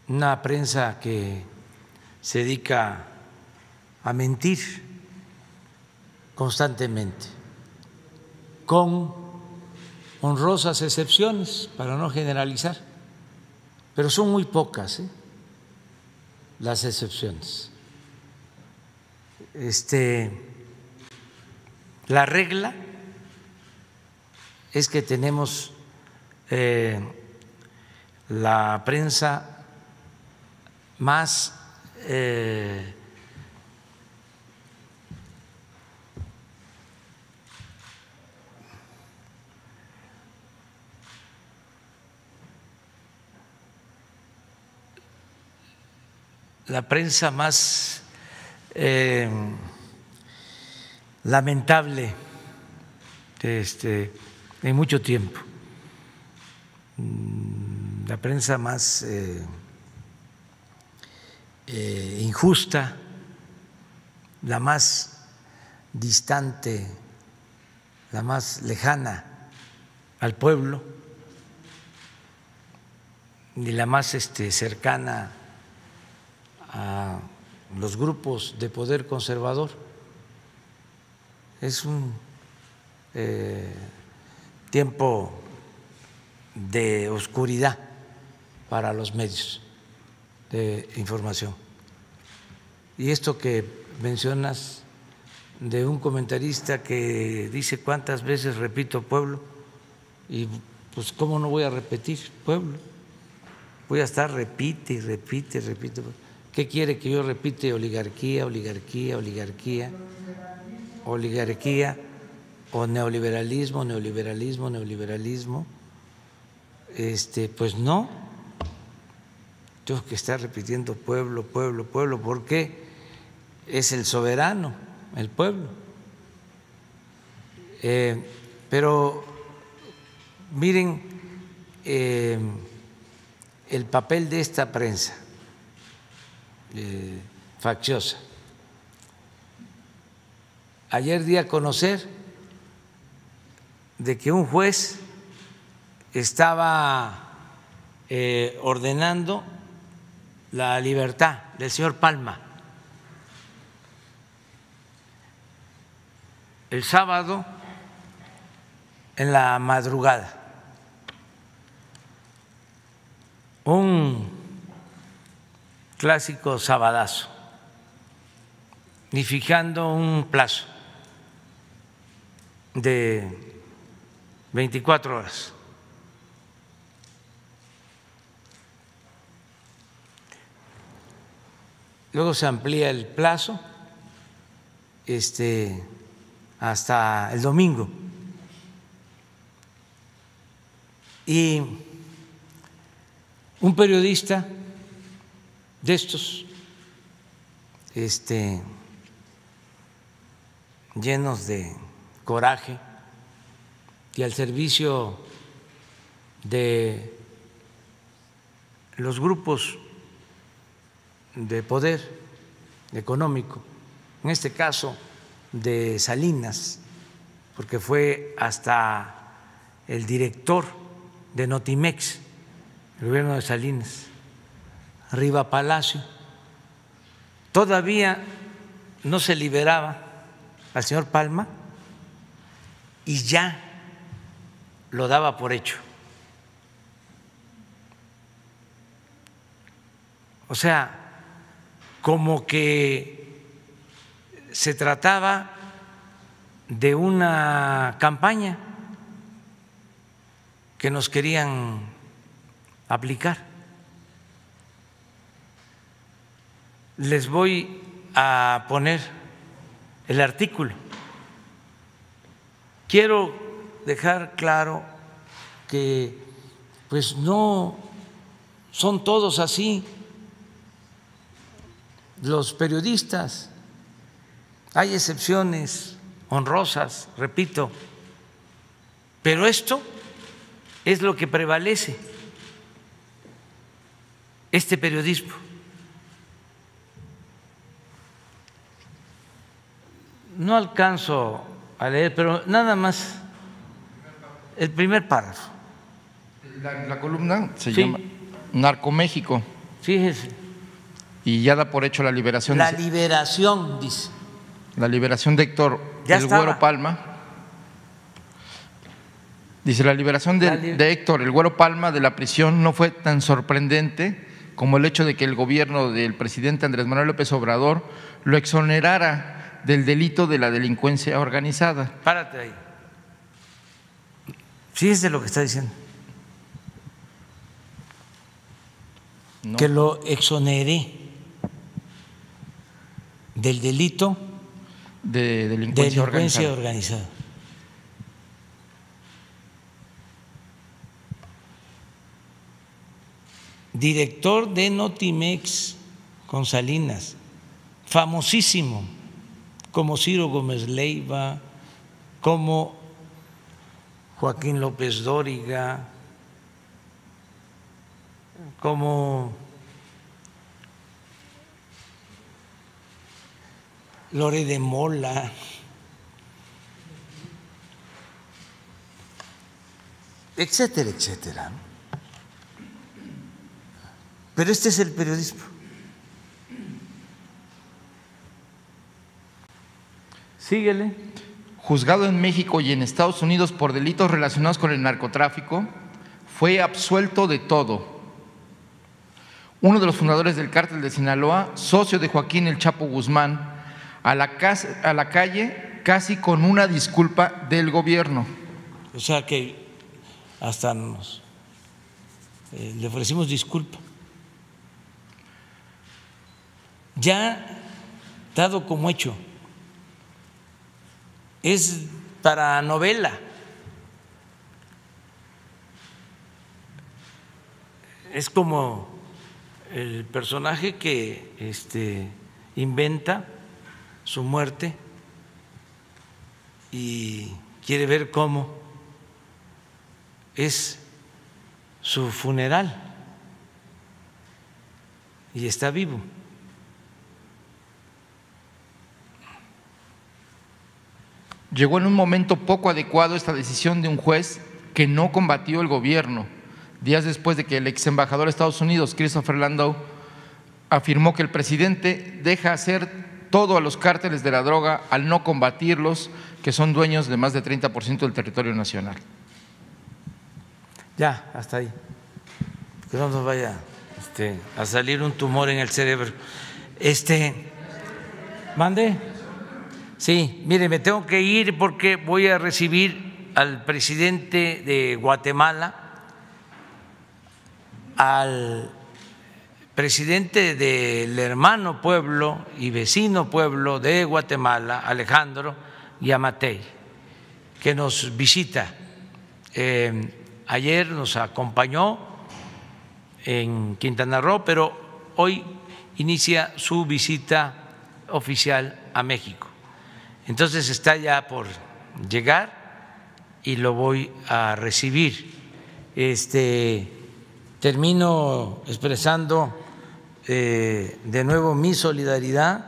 S1: una prensa que se dedica a mentir constantemente, con honrosas excepciones, para no generalizar, pero son muy pocas las excepciones. La regla es que tenemos la prensa más lamentable en mucho tiempo, la prensa más injusta, la más distante, la más lejana al pueblo y la más cercana a los grupos de poder conservador. Es un tiempo de oscuridad para los medios de información. Y esto que mencionas de un comentarista que dice cuántas veces repito pueblo, y pues cómo no voy a repetir pueblo, voy a estar repite. ¿Qué quiere que yo repite? Oligarquía, oligarquía, oligarquía, oligarquía, o neoliberalismo, neoliberalismo, neoliberalismo. Pues no, tengo que estar repitiendo pueblo, pueblo, pueblo, porque es el soberano, el pueblo. Pero miren el papel de esta prensa facciosa. Ayer di a conocer de que un juez estaba ordenando la libertad del señor Palma. El sábado en la madrugada, un clásico sabadazo, y fijando un plazo de 24 horas. Luego se amplía el plazo hasta el domingo. Y un periodista de estos llenos de coraje y al servicio de los grupos de poder económico, en este caso de Salinas, porque fue hasta el director de Notimex, el gobierno de Salinas, Riva Palacio, todavía no se liberaba al señor Palma y ya lo daba por hecho. O sea, como que se trataba de una campaña que nos querían aplicar. Les voy a poner el artículo. Quiero dejar claro que pues no son todos así. Los periodistas, hay excepciones honrosas, repito, pero esto es lo que prevalece, este periodismo. No alcanzo a leer, pero nada más el primer párrafo.
S15: La columna se llama Narcoméxico.
S1: Fíjese.
S15: Y ya da por hecho la liberación.
S1: La liberación, dice.
S15: La liberación de Héctor el Güero Palma. Dice, la liberación de Héctor el Güero Palma de la prisión no fue tan sorprendente como el hecho de que el gobierno del presidente Andrés Manuel López Obrador lo exonerara del delito de la delincuencia organizada.
S1: Párate ahí. Fíjese lo que está diciendo. No. Que lo exoneré del delito
S15: de delincuencia
S1: organizada. Director de Notimex con Salinas, famosísimo, como Ciro Gómez Leiva, como Joaquín López Dóriga, como Lore de Mola, etcétera, etcétera. Pero este es el periodismo. Síguele.
S15: Juzgado en México y en Estados Unidos por delitos relacionados con el narcotráfico, fue absuelto de todo. Uno de los fundadores del Cártel de Sinaloa, socio de Joaquín El Chapo Guzmán, a la calle casi con una disculpa del gobierno.
S1: O sea que hasta le ofrecimos disculpa. Ya dado como hecho, es para novela. Es como el personaje que inventa su muerte y quiere ver cómo es su funeral y está vivo.
S15: Llegó en un momento poco adecuado esta decisión de un juez que no combatió el gobierno, días después de que el ex embajador de Estados Unidos, Christopher Landau, afirmó que el presidente deja hacer todo a los cárteles de la droga al no combatirlos, que son dueños de más de 30% del territorio nacional.
S1: Ya, hasta ahí. Que no nos vaya a salir un tumor en el cerebro. ¿Mande? Sí, mire, me tengo que ir porque voy a recibir al presidente de Guatemala, al presidente del hermano pueblo y vecino pueblo de Guatemala, Alejandro Yamatei, que nos visita. Ayer nos acompañó en Quintana Roo, pero hoy inicia su visita oficial a México. Entonces está ya por llegar y lo voy a recibir. Termino expresando de nuevo mi solidaridad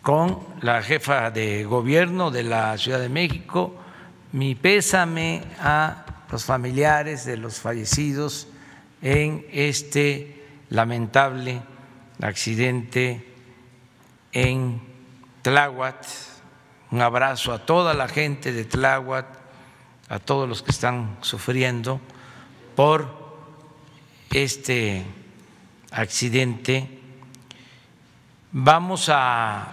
S1: con la jefa de gobierno de la Ciudad de México, mi pésame a los familiares de los fallecidos en este lamentable accidente en Tláhuac. Un abrazo a toda la gente de Tláhuac, a todos los que están sufriendo por este accidente. Vamos a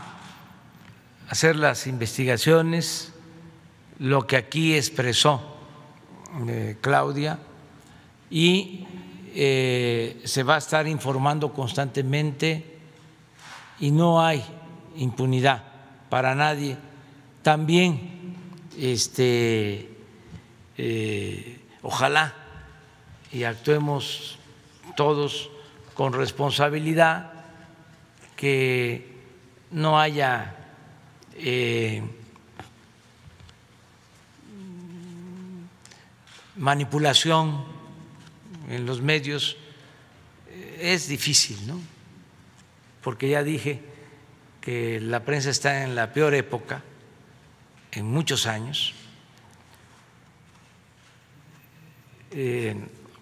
S1: hacer las investigaciones, lo que aquí expresó Claudia, y se va a estar informando constantemente y no hay impunidad para nadie. También ojalá y actuemos todos con responsabilidad, que no haya manipulación en los medios. Es difícil, ¿no? Porque ya dije que la prensa está en la peor época en muchos años,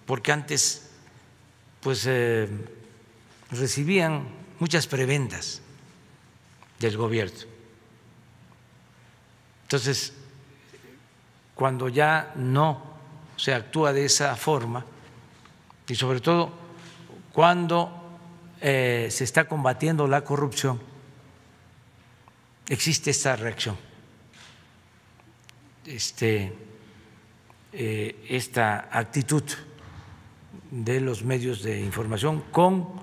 S1: porque antes pues recibían muchas prebendas del gobierno. Entonces, cuando ya no se actúa de esa forma, y sobre todo cuando se está combatiendo la corrupción, existe esta reacción, esta actitud de los medios de información, con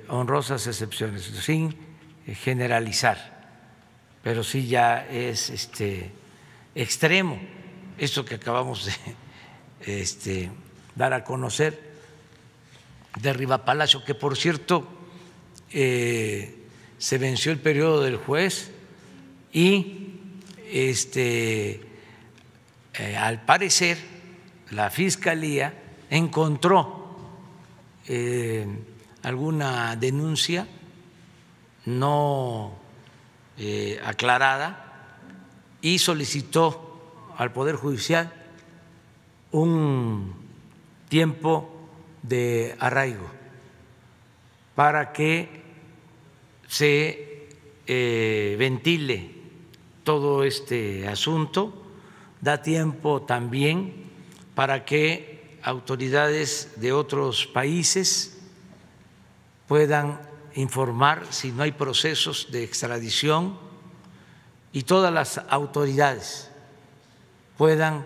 S1: honrosas excepciones, sin generalizar, pero sí ya es extremo esto que acabamos de dar a conocer de Rivapalacio, que por cierto se venció el periodo del juez y al parecer la Fiscalía encontró alguna denuncia no aclarada y solicitó al Poder Judicial un tiempo de arraigo para que se ventile todo este asunto. Da tiempo también para que autoridades de otros países puedan informar si no hay procesos de extradición y todas las autoridades puedan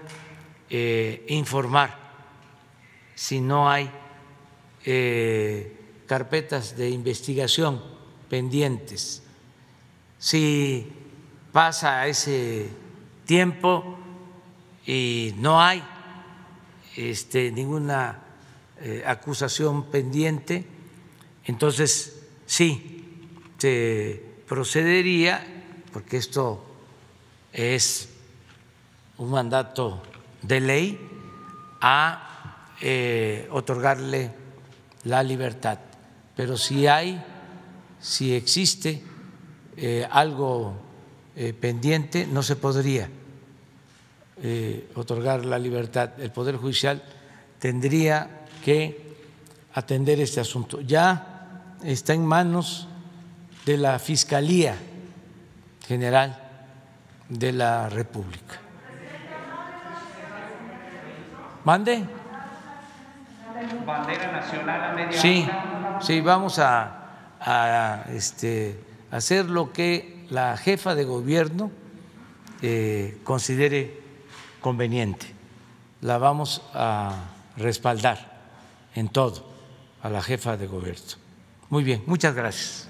S1: informar si no hay carpetas de investigación pendientes. Si pasa ese tiempo y no hay ninguna acusación pendiente, entonces sí se procedería, porque esto es un mandato de ley, a otorgarle la libertad. Pero si existe algo pendiente, no se podría otorgar la libertad. El Poder Judicial tendría que atender este asunto. Ya está en manos de la Fiscalía General de la República. ¿Mande?
S3: Bandera nacional a media hora.
S1: Sí, vamos a hacer lo que la jefa de gobierno considere conveniente. La vamos a respaldar en todo a la jefa de gobierno. Muy bien, muchas gracias.